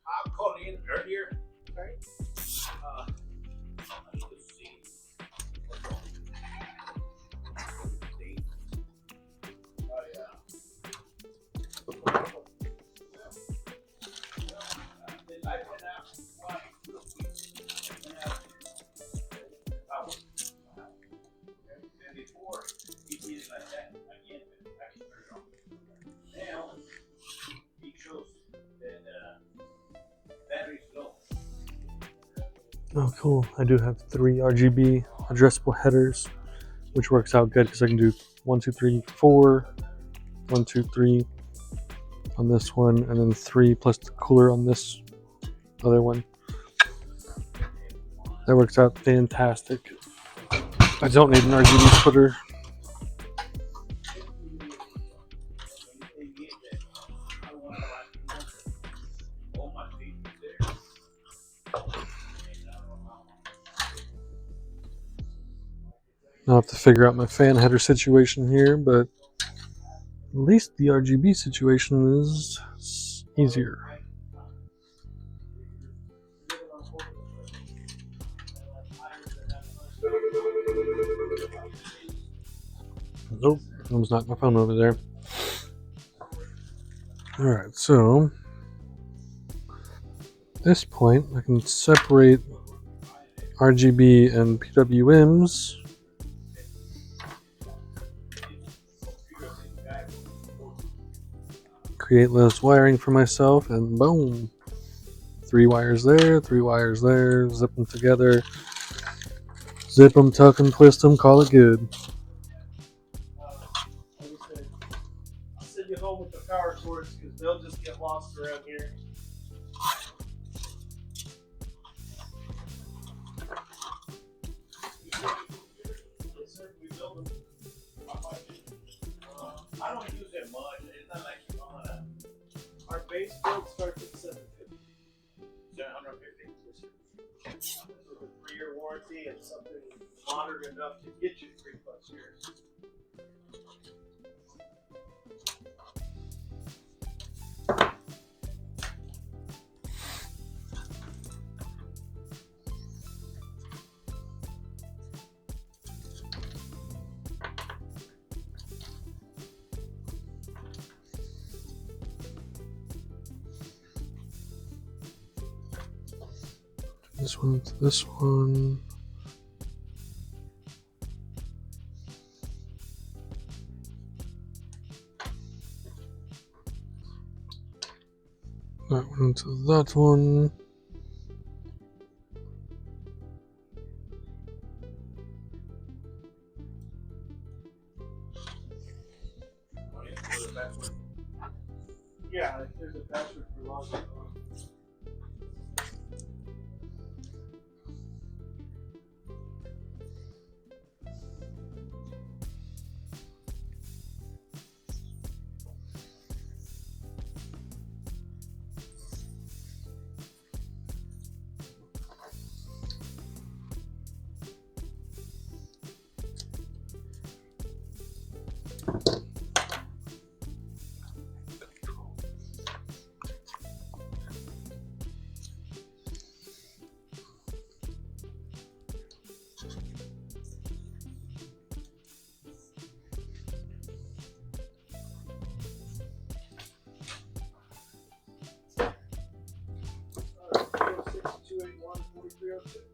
I called in earlier. Right? I need to see. Oh yeah. The light went out. Why? And before he did it like that again, I can turn it on. Now he shows that battery's low. Oh, cool. I do have 3 RGB addressable headers, which works out good because I can do 1, 2, 3, 4, 1, 2, 3 on this one, and then 3 plus the cooler on this other one. That works out fantastic. I don't need an RGB splitter. I'll have to figure out my fan header situation here, but at least the RGB situation is easier. Nope, I almost knocked my phone over there. Alright, so at this point I can separate RGB and PWMs. Create less wiring for myself, and boom, 3 wires there, 3 wires there, zip them together, zip them, tuck them, twist them, call it good. I'll send you home with the power cords because they'll just get lost around here. Yes, sir, we build them. I don't use it much. It's not like you know that. Our base build starts at 750. 750. This is a 3-year warranty and something modern enough to get you 3+ years. This one to this one. That one to that one. Yeah, there's a password for logging on.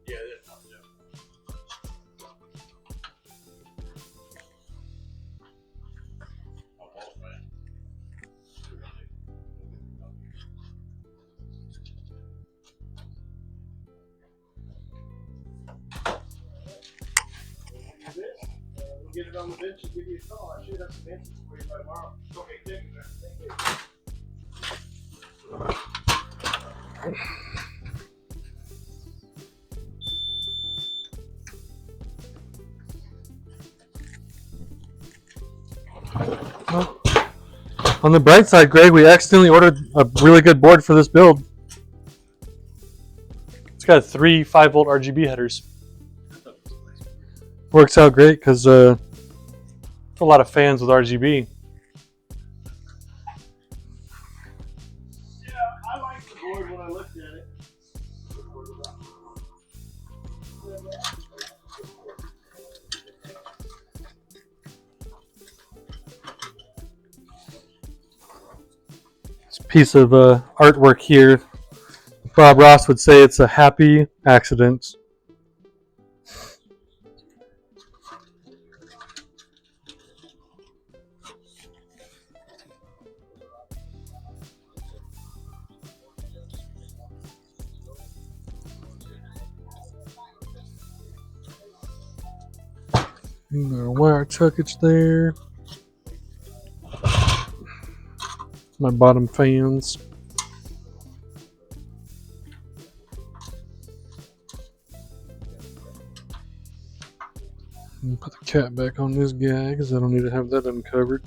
Yeah, that's not Jeff. Oh, boss man. We'll get it on the bench and give you a call. I should have some answers for you by tomorrow. Okay, thank you, man. Thank you. Well, on the bright side, Greg, we accidentally ordered a really good board for this build. It's got 3 5-volt RGB headers. Works out great because a lot of fans with RGB. Yeah, I liked the board when I looked at it. This piece of artwork here, Bob Ross would say it's a happy accident. Wire chuckage there. My bottom fans. And put the cap back on this guy because I don't need to have that uncovered.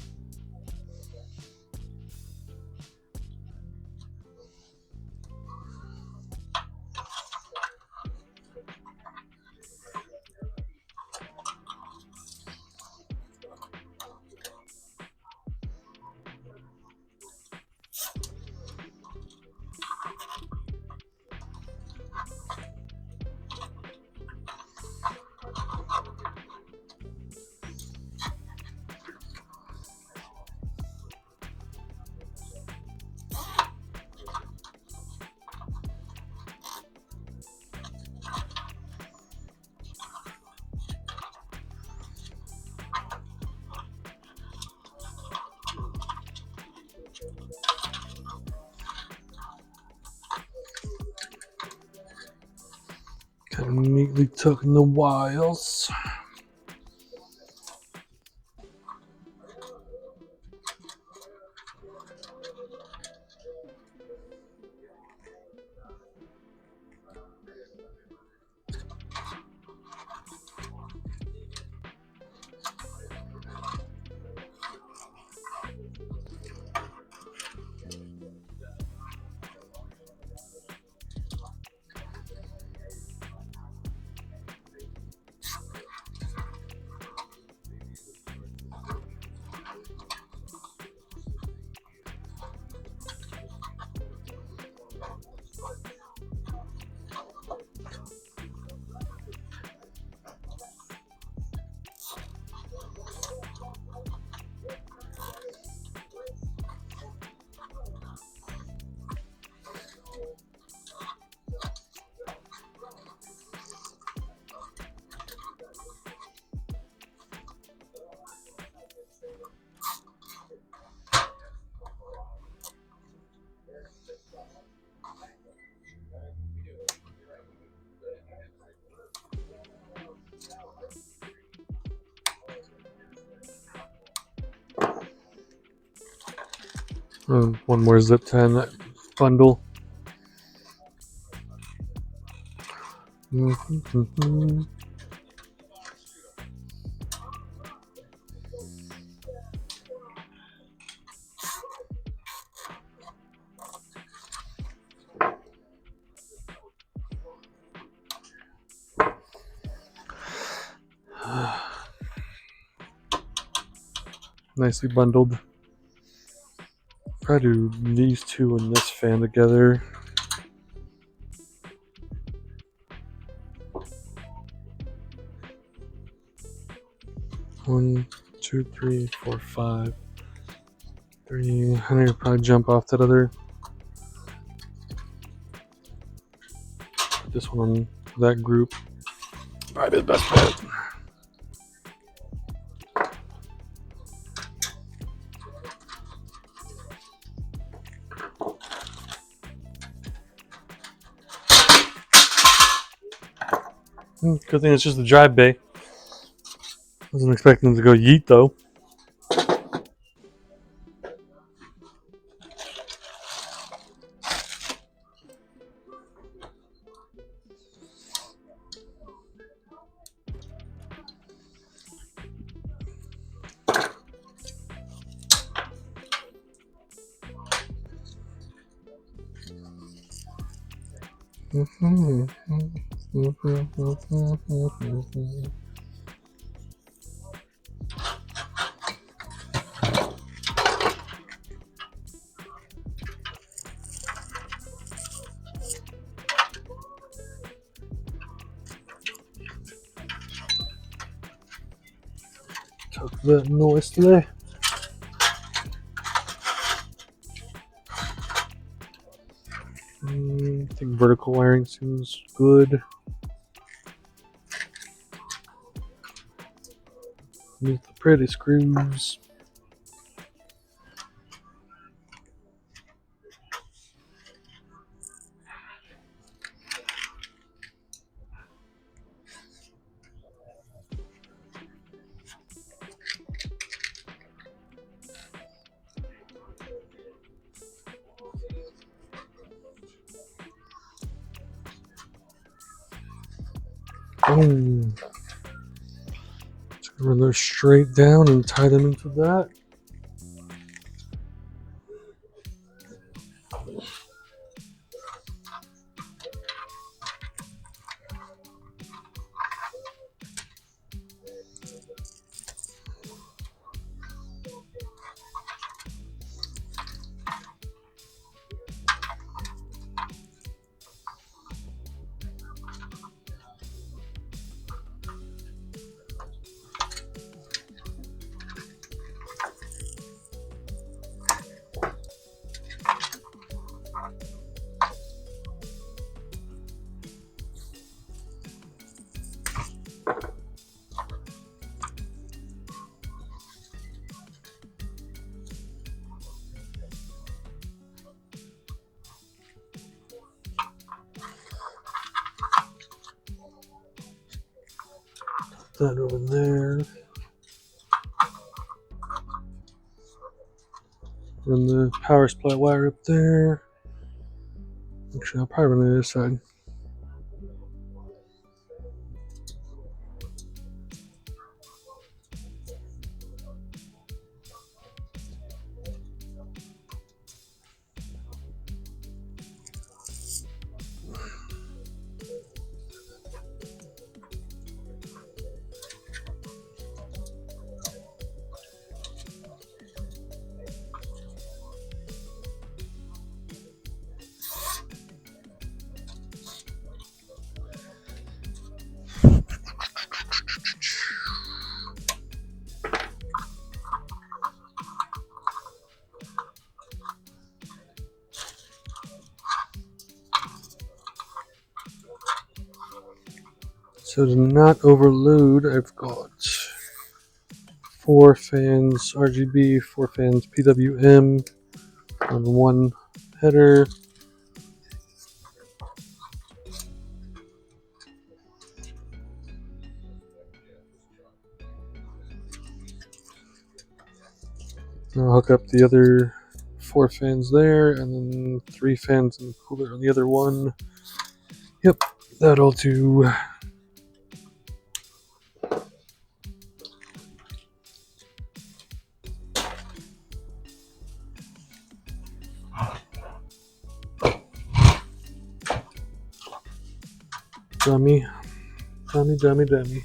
Kind of neatly tucking the wires. One more zip tie in that bundle. Nicely bundled. Try to do these two and this fan together. One, two, three, four, five. Three. I need to probably jump off that other. Put this one on that group. Probably the best bet. Good thing it's just a drive bay. Wasn't expecting them to go yeet though. Took that noise today. I think vertical wiring seems good. Need the pretty screws. Boom. Just gonna run those straight down and tie them into that. That over there. Run the power supply wire up there. Actually, I'll probably run the other side. So to not overload, I've got 4 fans RGB, 4 fans PWM on one header. I'll hook up the other 4 fans there, and then 3 fans in the cooler on the other one. Yep, that'll do. Dummy. Dummy, dummy, dummy.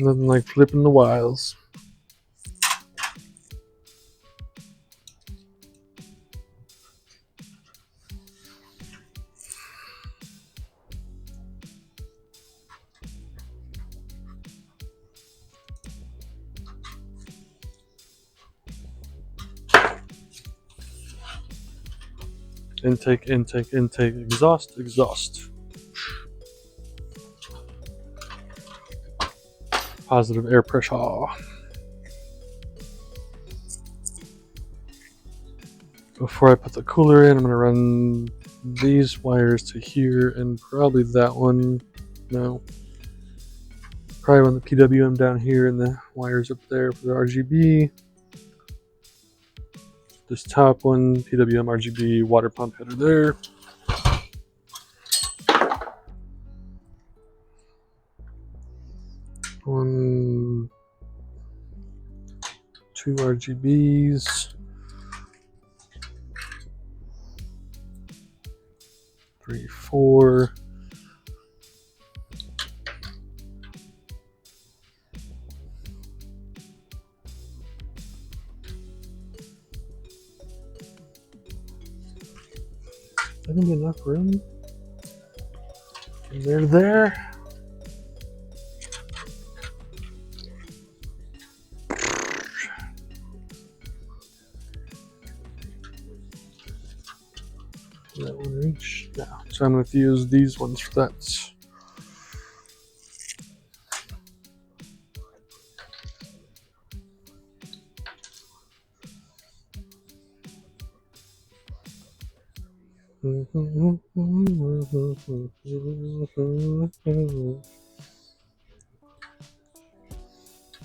Nothing like flipping the wires. Intake, intake, intake, exhaust, exhaust. Positive air pressure. Before I put the cooler in, I'm going to run these wires to here and probably that one. No. Probably run the PWM down here and the wires up there for the RGB. This top one, PWM RGB water pump header there. One, 2 RGBs. 3, 4. Is there gonna be enough room? There. That one reach? No. So I'm going to use these ones for that.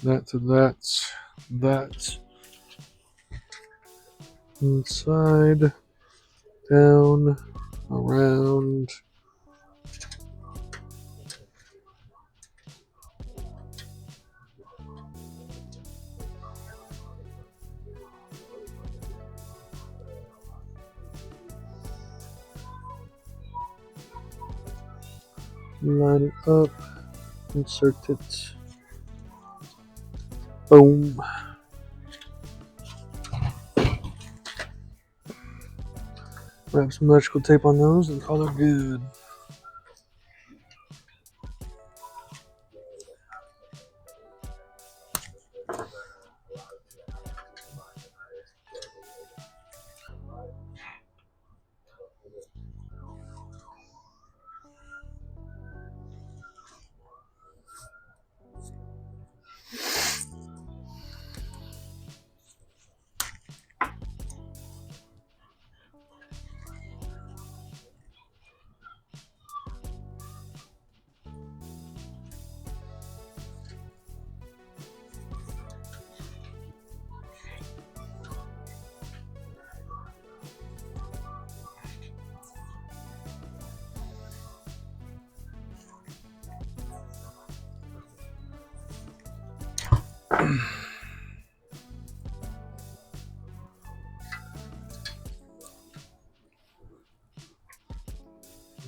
That to that. Inside, down, around. Line it up, insert it. Boom. Wrap some electrical tape on those and call it good.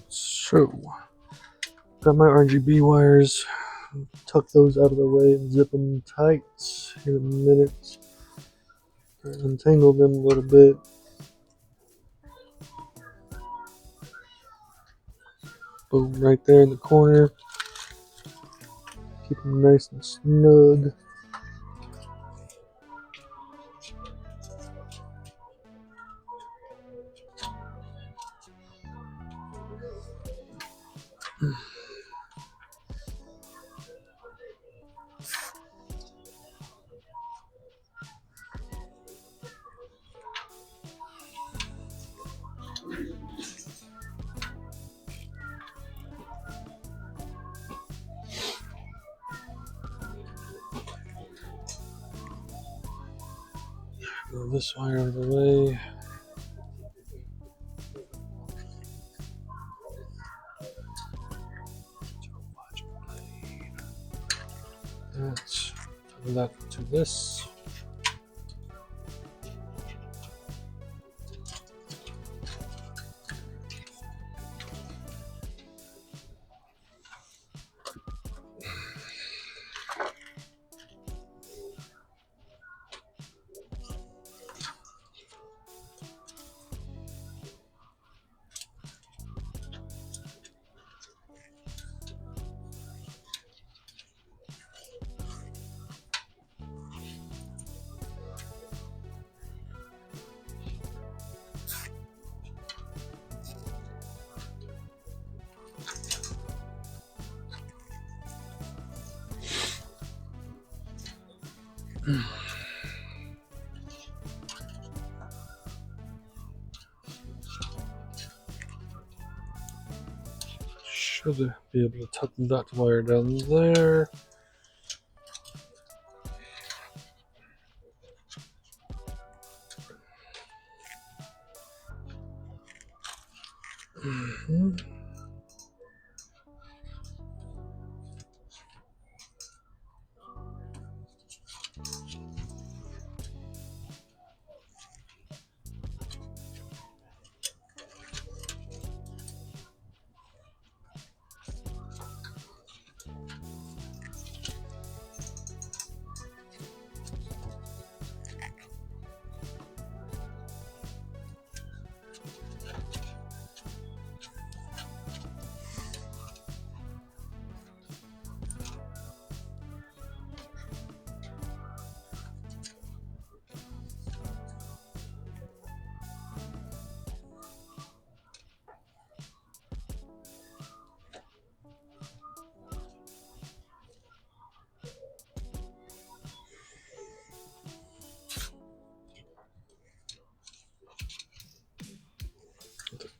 So, got my RGB wires. Tuck those out of the way and zip them tight in a minute. Untangle them a little bit. Boom, right there in the corner. Keep them nice and snug. Throw this wire out of the way. That to this. Should be able to tuck that wire down there.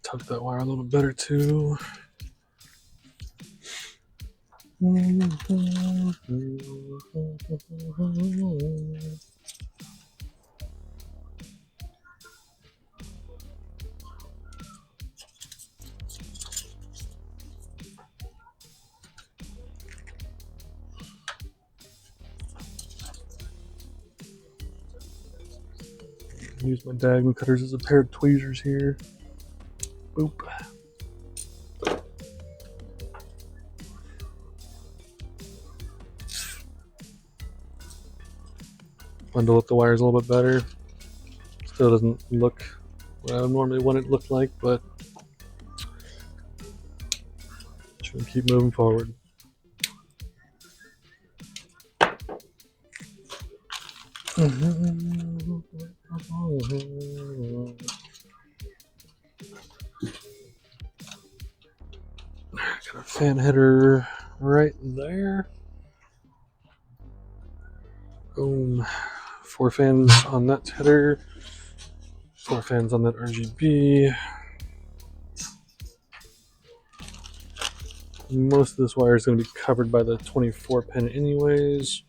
Tuck that wire a little bit better too. Use my diagonal cutters as a pair of tweezers here. Boop. Bundle up the wires a little bit better. Still doesn't look what I would normally want it to look like, but should keep moving forward. Got a fan header right there. Boom. 4 fans on that header. 4 fans on that RGB. Most of this wire is going to be covered by the 24 pin anyways.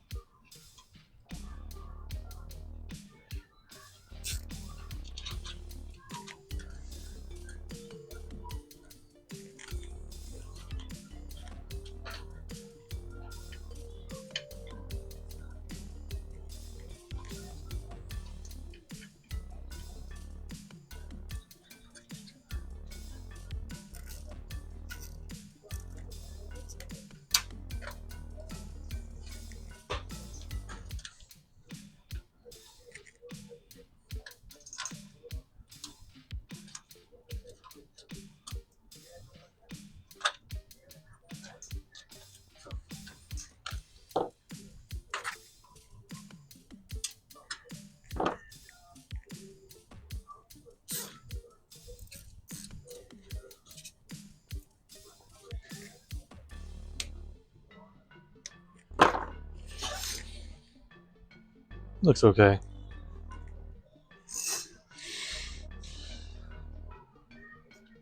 Looks okay.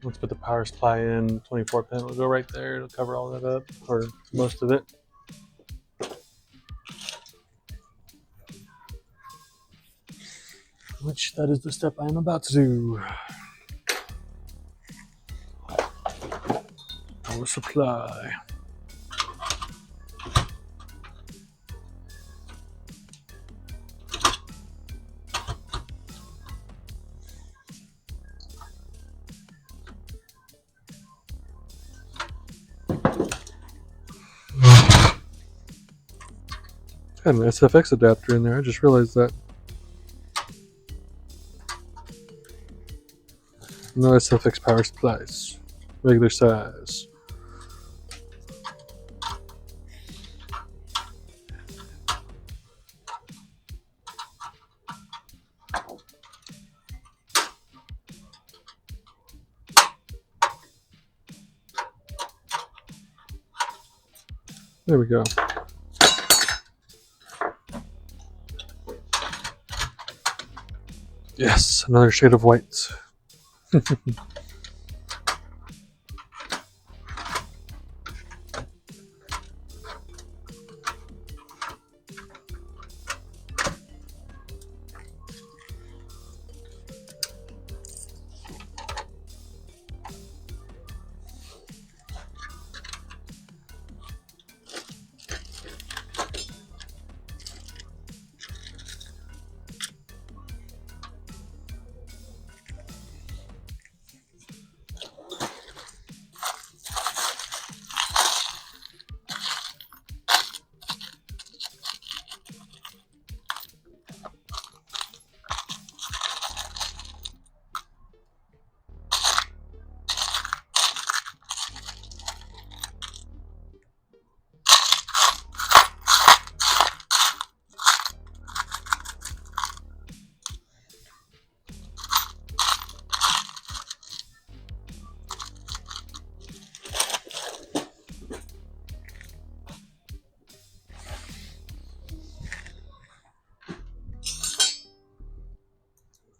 Let's put the power supply in. 24 pin will go right there. It'll cover all that up, or most of it. which that is the step I am about to do. Power supply. Got an SFX adapter in there, I just realized that. No SFX power supplies. Regular size. There we go. Yes, another shade of white.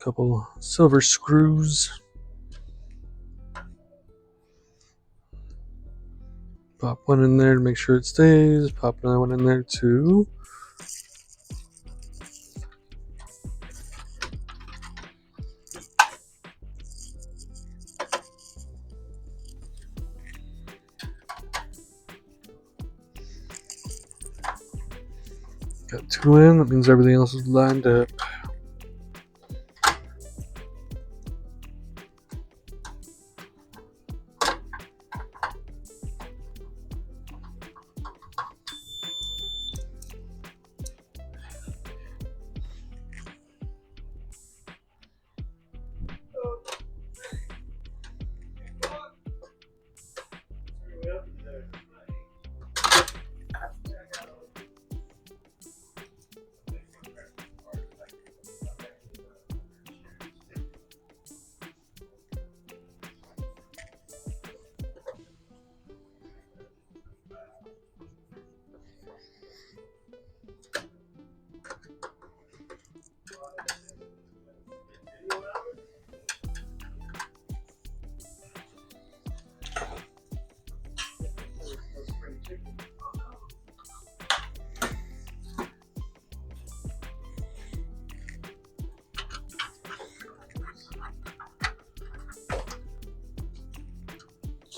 Couple silver screws. Pop one in there to make sure it stays. Pop another one in there too. Got two in, that means everything else is lined up.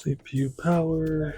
CPU power.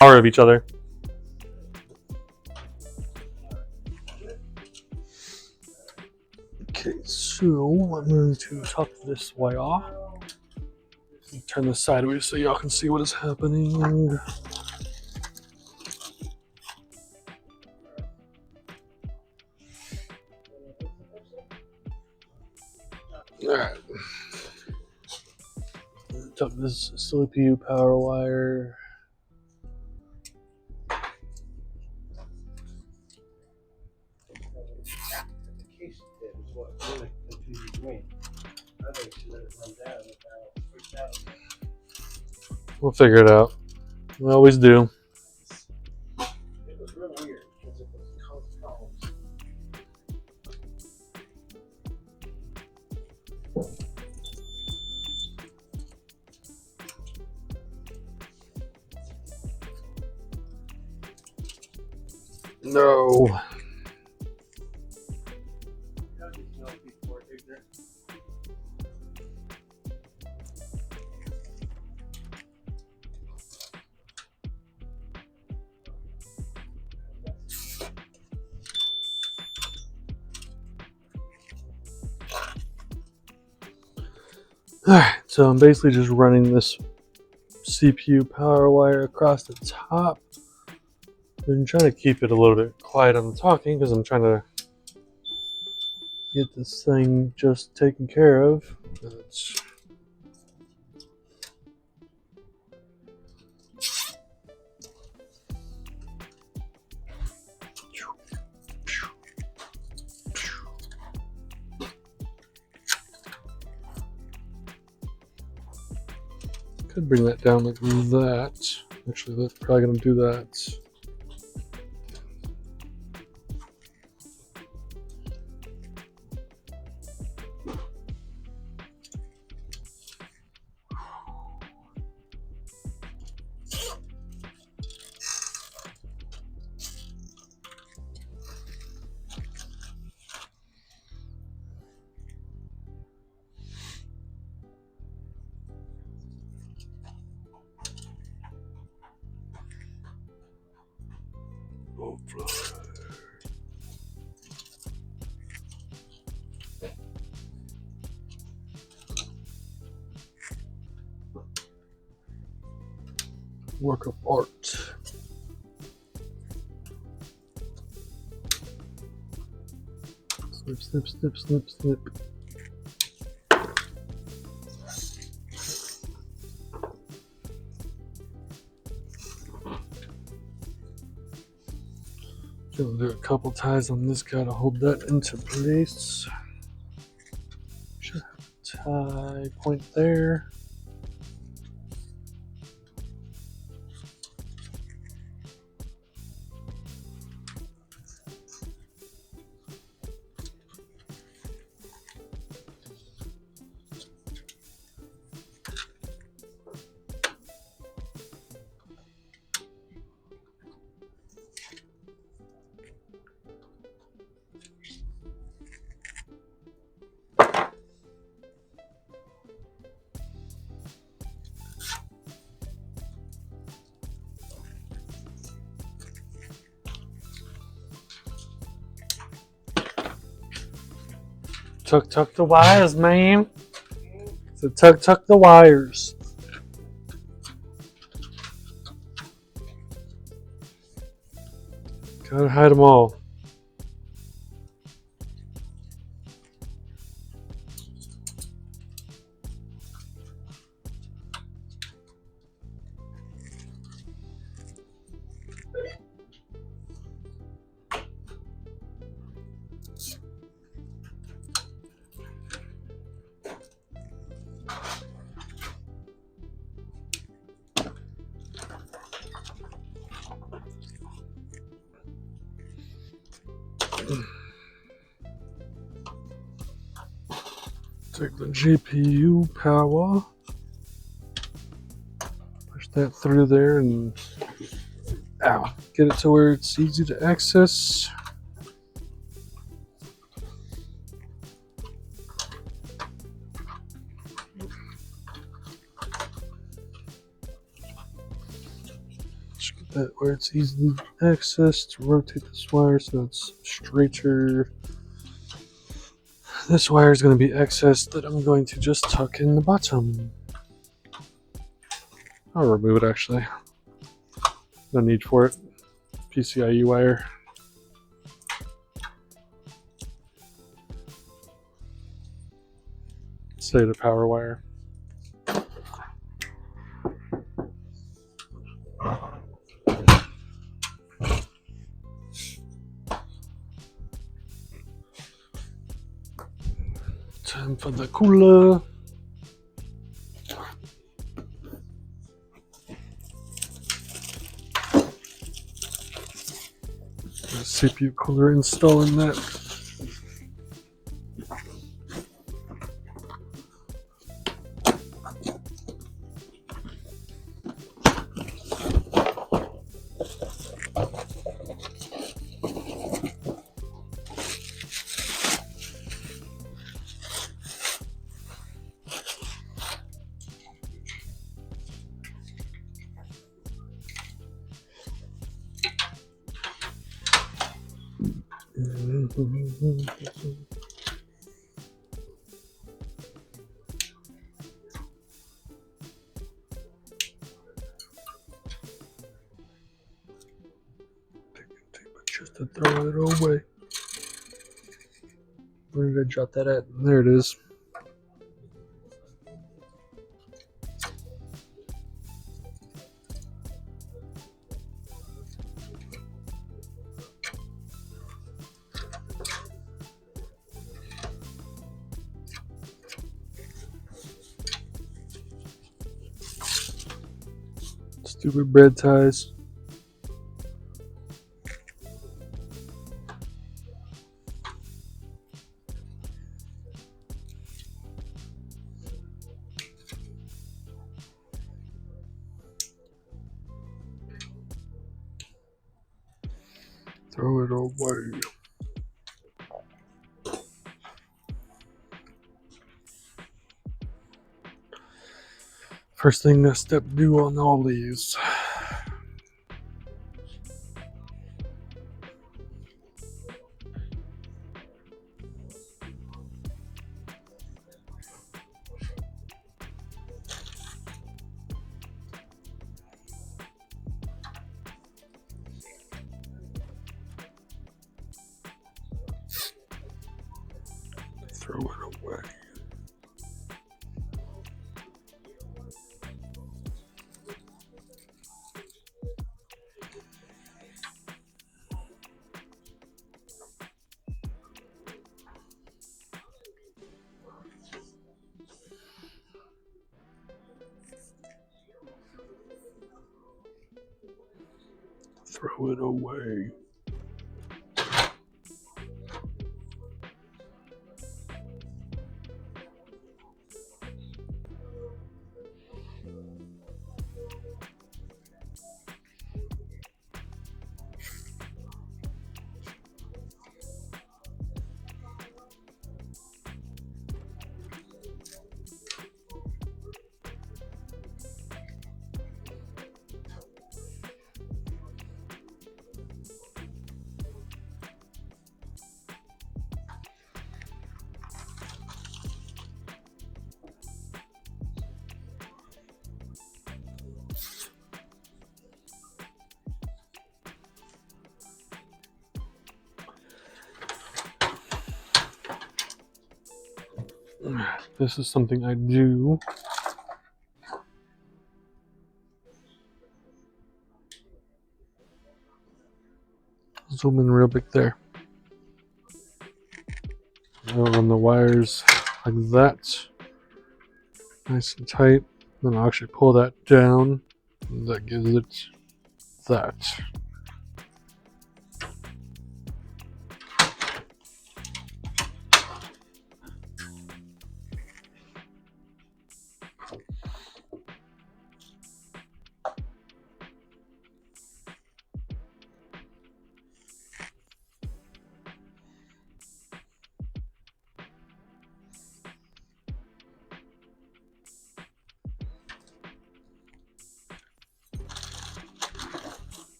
Power of each other. Okay, so I'm going to top this wire off. Turn this sideways so y'all can see what is happening. Alright. Took this CPU power wire. The case tip is what really confuses me. I think she let it run down without freaked out. We'll figure it out. We always do. It was real weird because it was columns. No. How did you know people were ignorant? Alright, so I'm basically just running this CPU power wire across the top. I'm trying to keep it a little bit quiet on the talking because I'm trying to get this thing just taken care of. Could bring that down like that. Actually, that's probably going to do that. Work of art. Snip, snip, snip, snip, snip. Gonna do a couple ties on this guy to hold that into place. Should have a tie point there. Tuck the wires, man. So tuck the wires. Gotta hide them all. Take the GPU power, push that through there and get it to where it's easy to access. Just get that where it's easily accessed. Rotate this wire so it's straighter. This wire is going to be excess that I'm going to just tuck in the bottom. I'll remove it actually. No need for it. PCIe wire. Say the power wire. Time for the cooler. The CPU cooler installing that. Just to throw it away. Where did I drop that at? There it is. Stupid bread ties. Throw it away. First thing, a step due on all these. Throw it away. Throw it away. This is something I do. Zoom in real big there. I'll run the wires like that. Nice and tight. Then I'll actually pull that down. And that gives it that.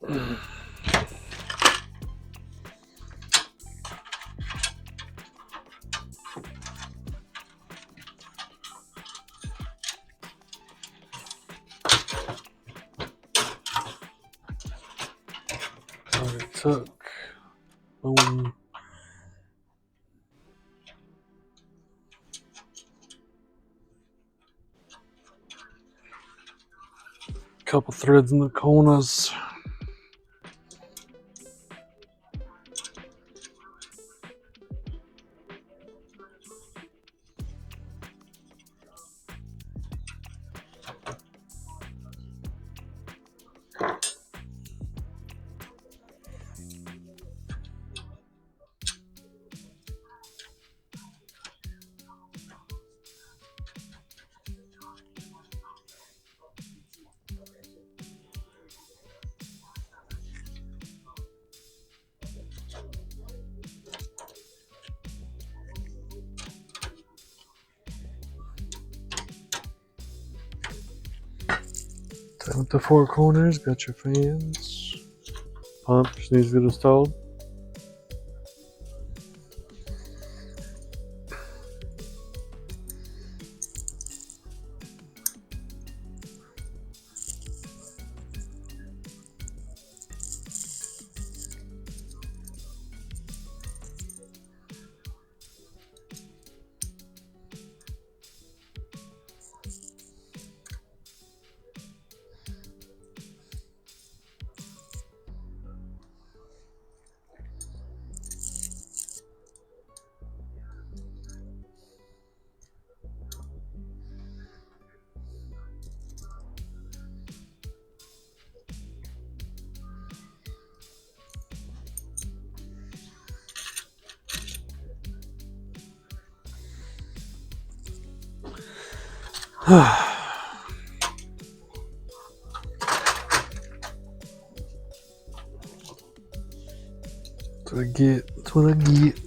It took a couple threads in the corners. Tighten with the four corners, got your fans. Pump just needs to get installed. That's what I get. That's what I get.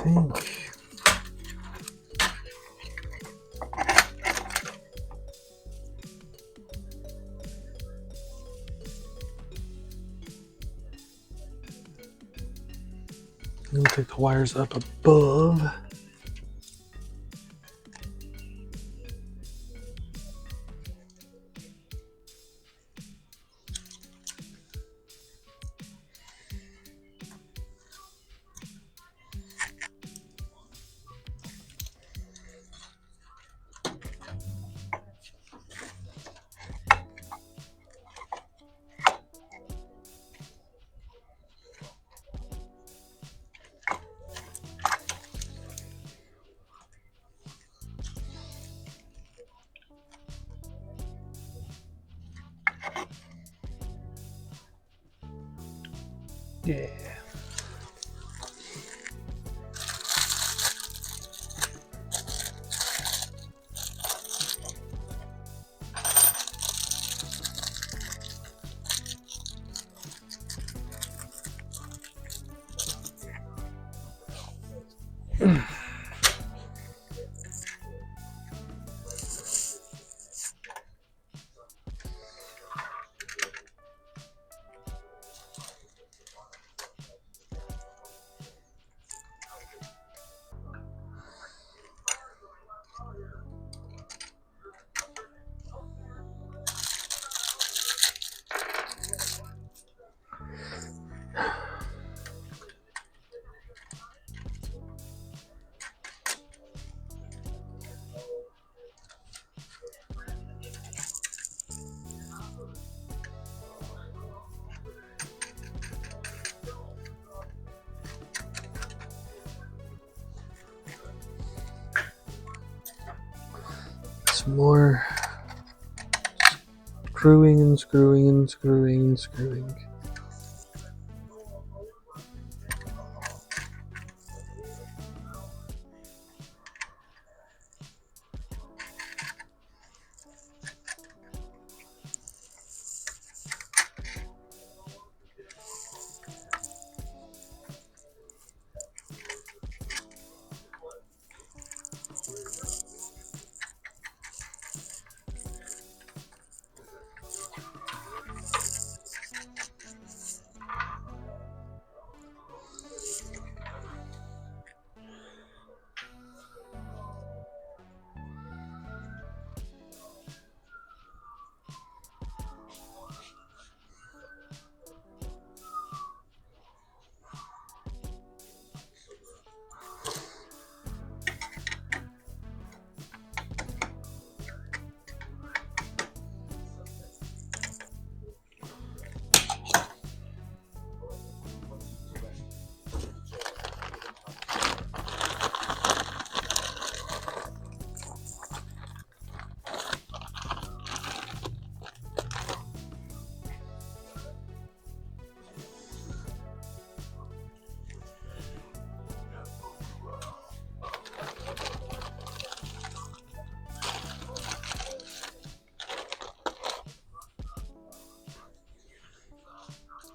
think. Let me take the wires up above. Yeah. Some more screwing and screwing and screwing and screwing.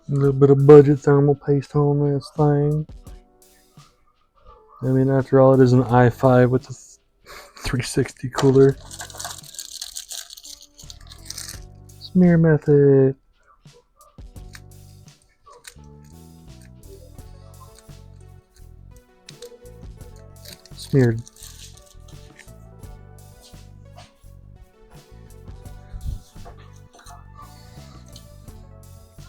A little bit of budget thermal paste on this thing. I mean, after all, it is an i5 with a 360 cooler. Smear method. Smeared.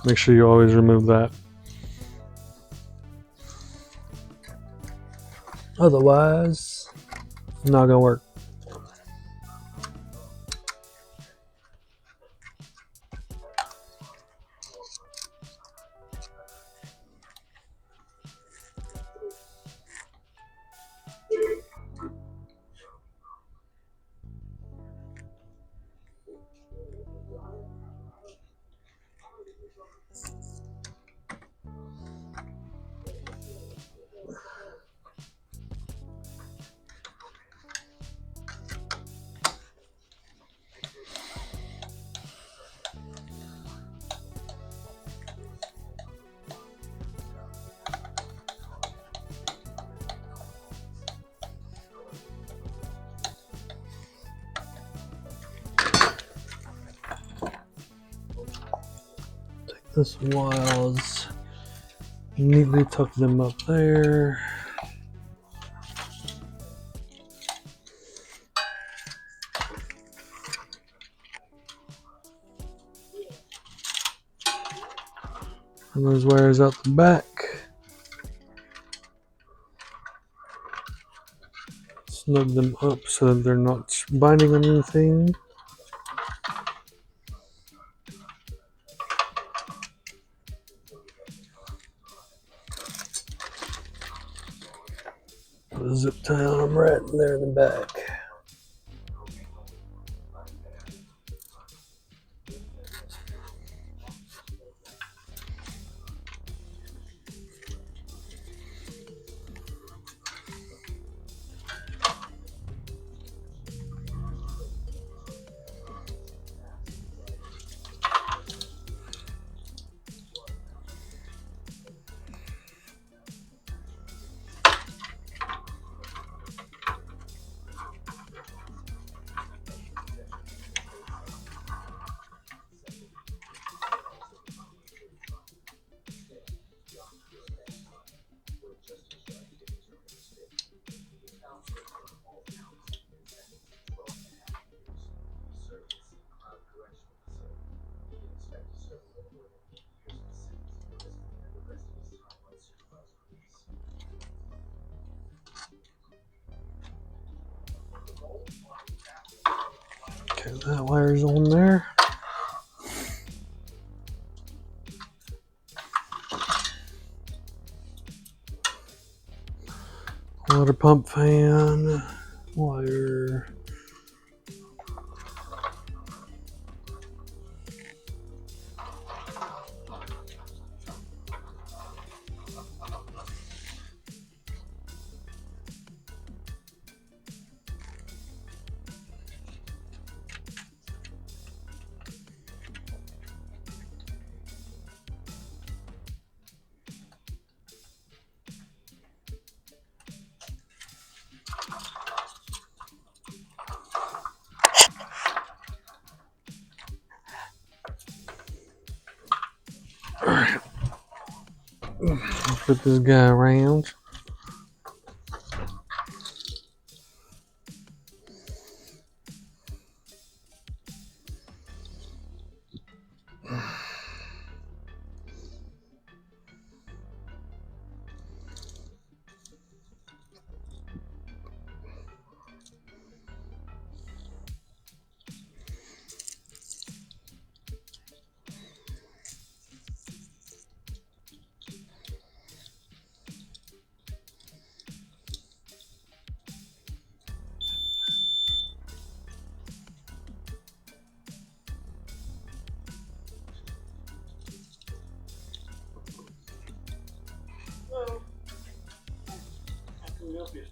Make sure you always remove that. Otherwise, not gonna work. this wires. Neatly tuck them up there. And those wires out the back. Snug them up so that they're not binding on anything. Put a zip tie on them right there in the back. Okay, that wire's on there. Water pump fan, wire. Alright. Put this guy around. Hello. How can we help you?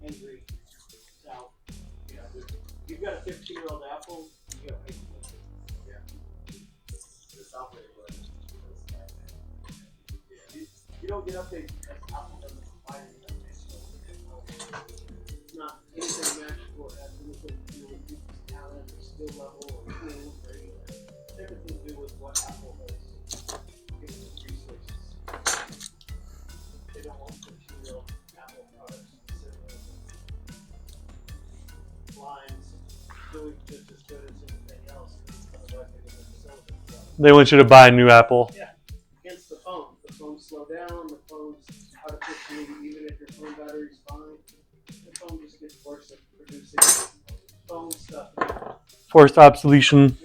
Angry, south. Yeah, you've got a 15-year-old Apple. You got this operating you don't get updates because Apple doesn't provide any updates. It's not anything magical or has anything to do with people's talent or skill level or tools or anything. It's everything to do with what Apple has given them resources. They don't want 15-year-old Apple products sitting in lines doing just as good as anything else. Otherwise, they're going to sell it. They want you to buy a new Apple. Yeah, against the phone. The phones slow down, the phone's artificially, even if your phone battery's fine, the phone just gets worse at producing phone stuff. Forced obsolescence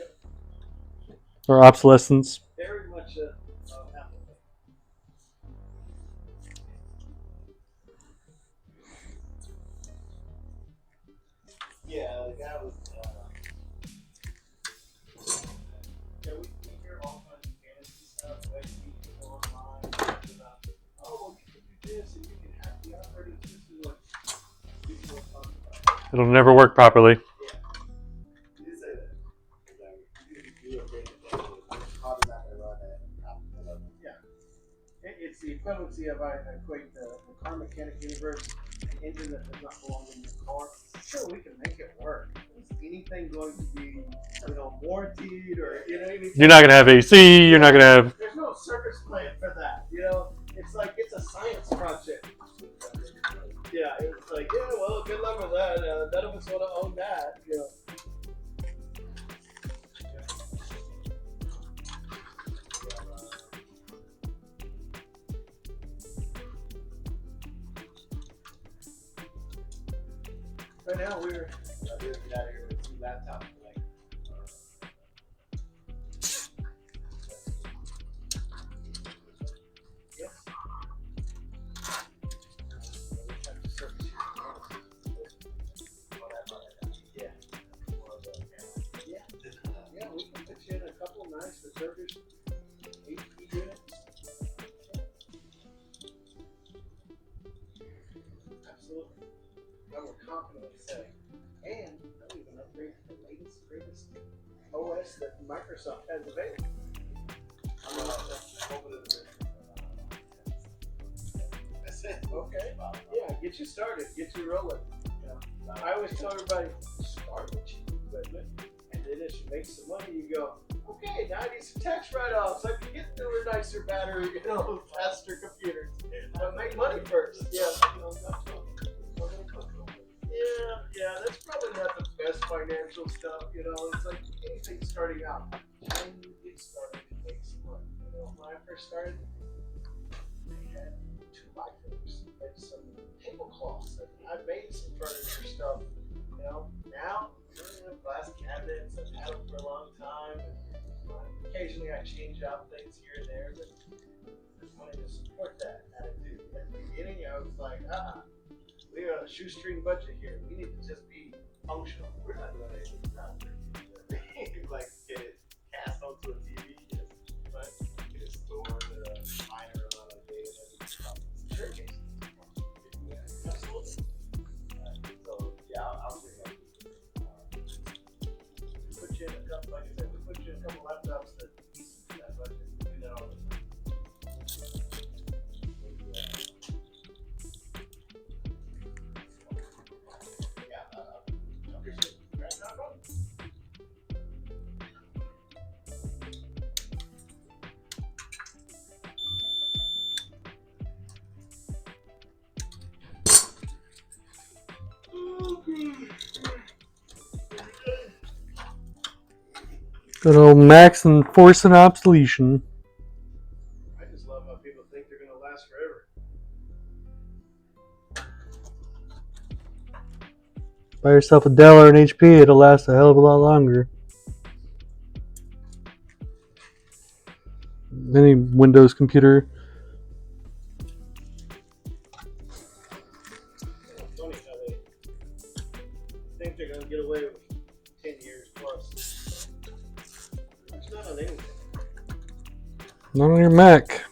or obsolescence. Very much a Apple thing. this, and you can have the operating system like people will talk about. It'll never work properly. You did say that. You upgraded that. How does that run at Apple 11? Yeah. It's the equivalency of I equate the car mechanic universe, an engine that does not belong in your car. Sure, we can make it work. Is anything going to be, warranted or anything? You're not gonna have AC. You're not gonna have. There's no circus plan for that. It's like it's a science project. Yeah, it's like well, good luck with that. None of us want to own that. Right now we're Out here with 2 laptops. Like, yes. Yeah, we can put you in a couple nice refurbished HP units. Absolutely. I will confidently say. And they'll even upgrade to the latest, greatest OS that Microsoft has available. that's it. Okay. Yeah, get you started, get you rolling. I always tell everybody, start with cheap equipment, and then as you make some money, you go, okay, now I need some tax write-offs. I can get through a nicer battery, faster computers. But make money first. Yeah, that's probably not the best financial stuff. It's like anything starting out. When you get started, it takes money. When I first started, I had 2 iPhones and some tablecloths, and I made some furniture stuff. Now glass cabinets. I've had them for a long time. And occasionally I change out things here and there, but I wanted to support that attitude. At the beginning, I was like, we are on a shoestring budget here. We need to just be functional. We're not doing anything like get it cast onto a TV, but get it stored a minor amount of data. Sure. Absolutely. So yeah, I'll bring up. Put you in a couple, like I said, we put you in a couple laptops that that budget. We do that all the time. Yeah, I appreciate it. That's not fun. Good old Max enforcing obsolescence. I just love how people think they're going to last forever. Buy yourself a Dell or an HP, it'll last a hell of a lot longer. Any Windows computer. It's funny how they think they're going to get away with 10 years plus. It's not on anything. Not on your Mac.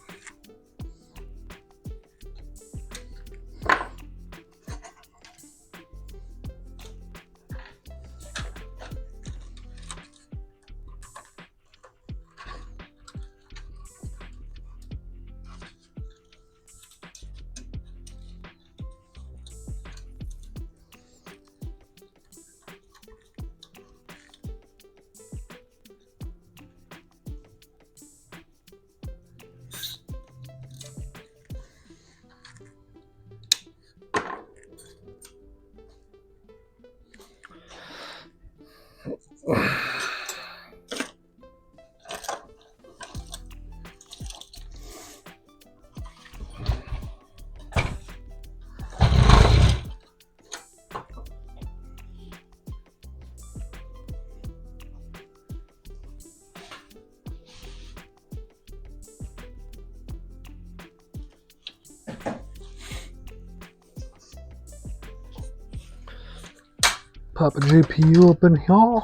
Pop a GPU up in here.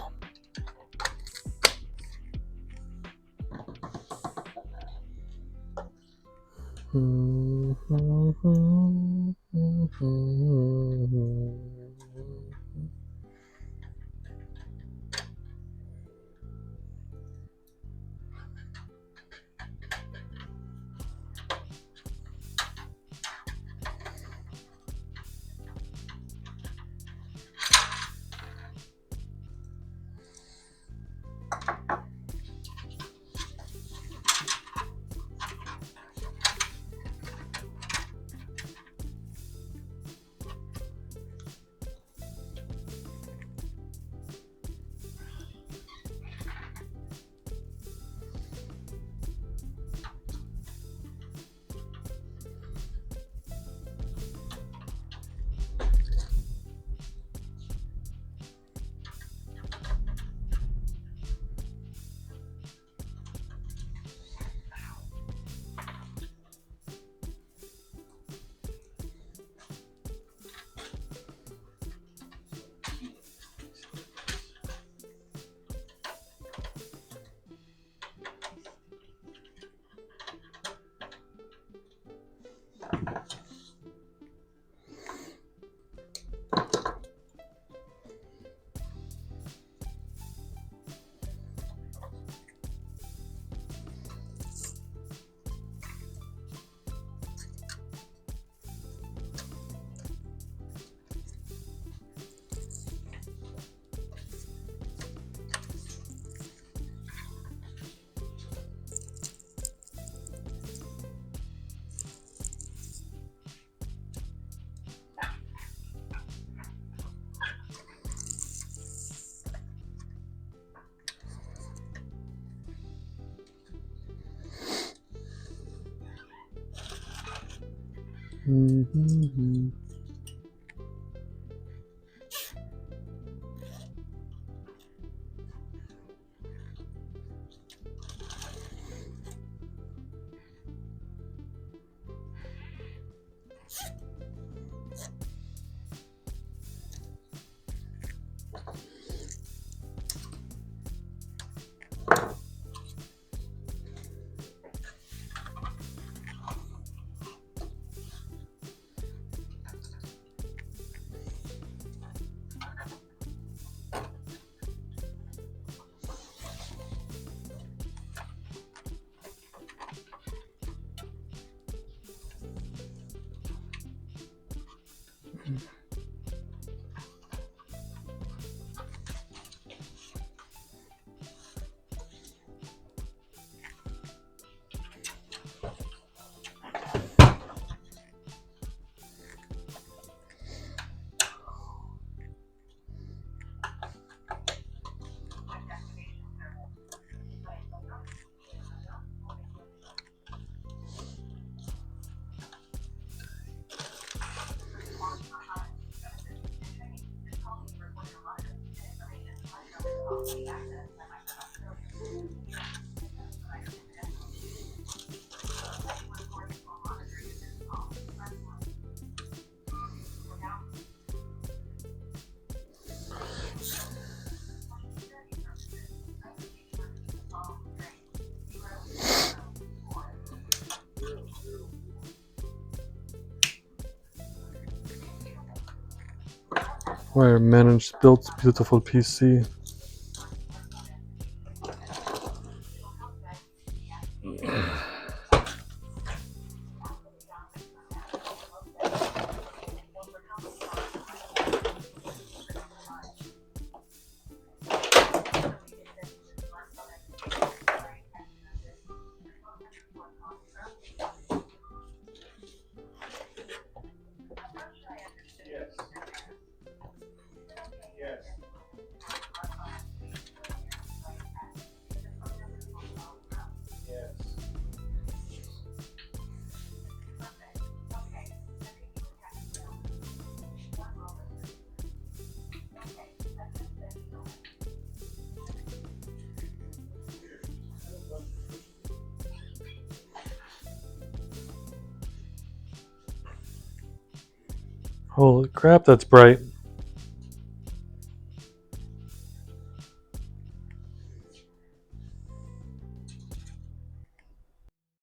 Wire managed built beautiful PC. Holy crap, that's bright.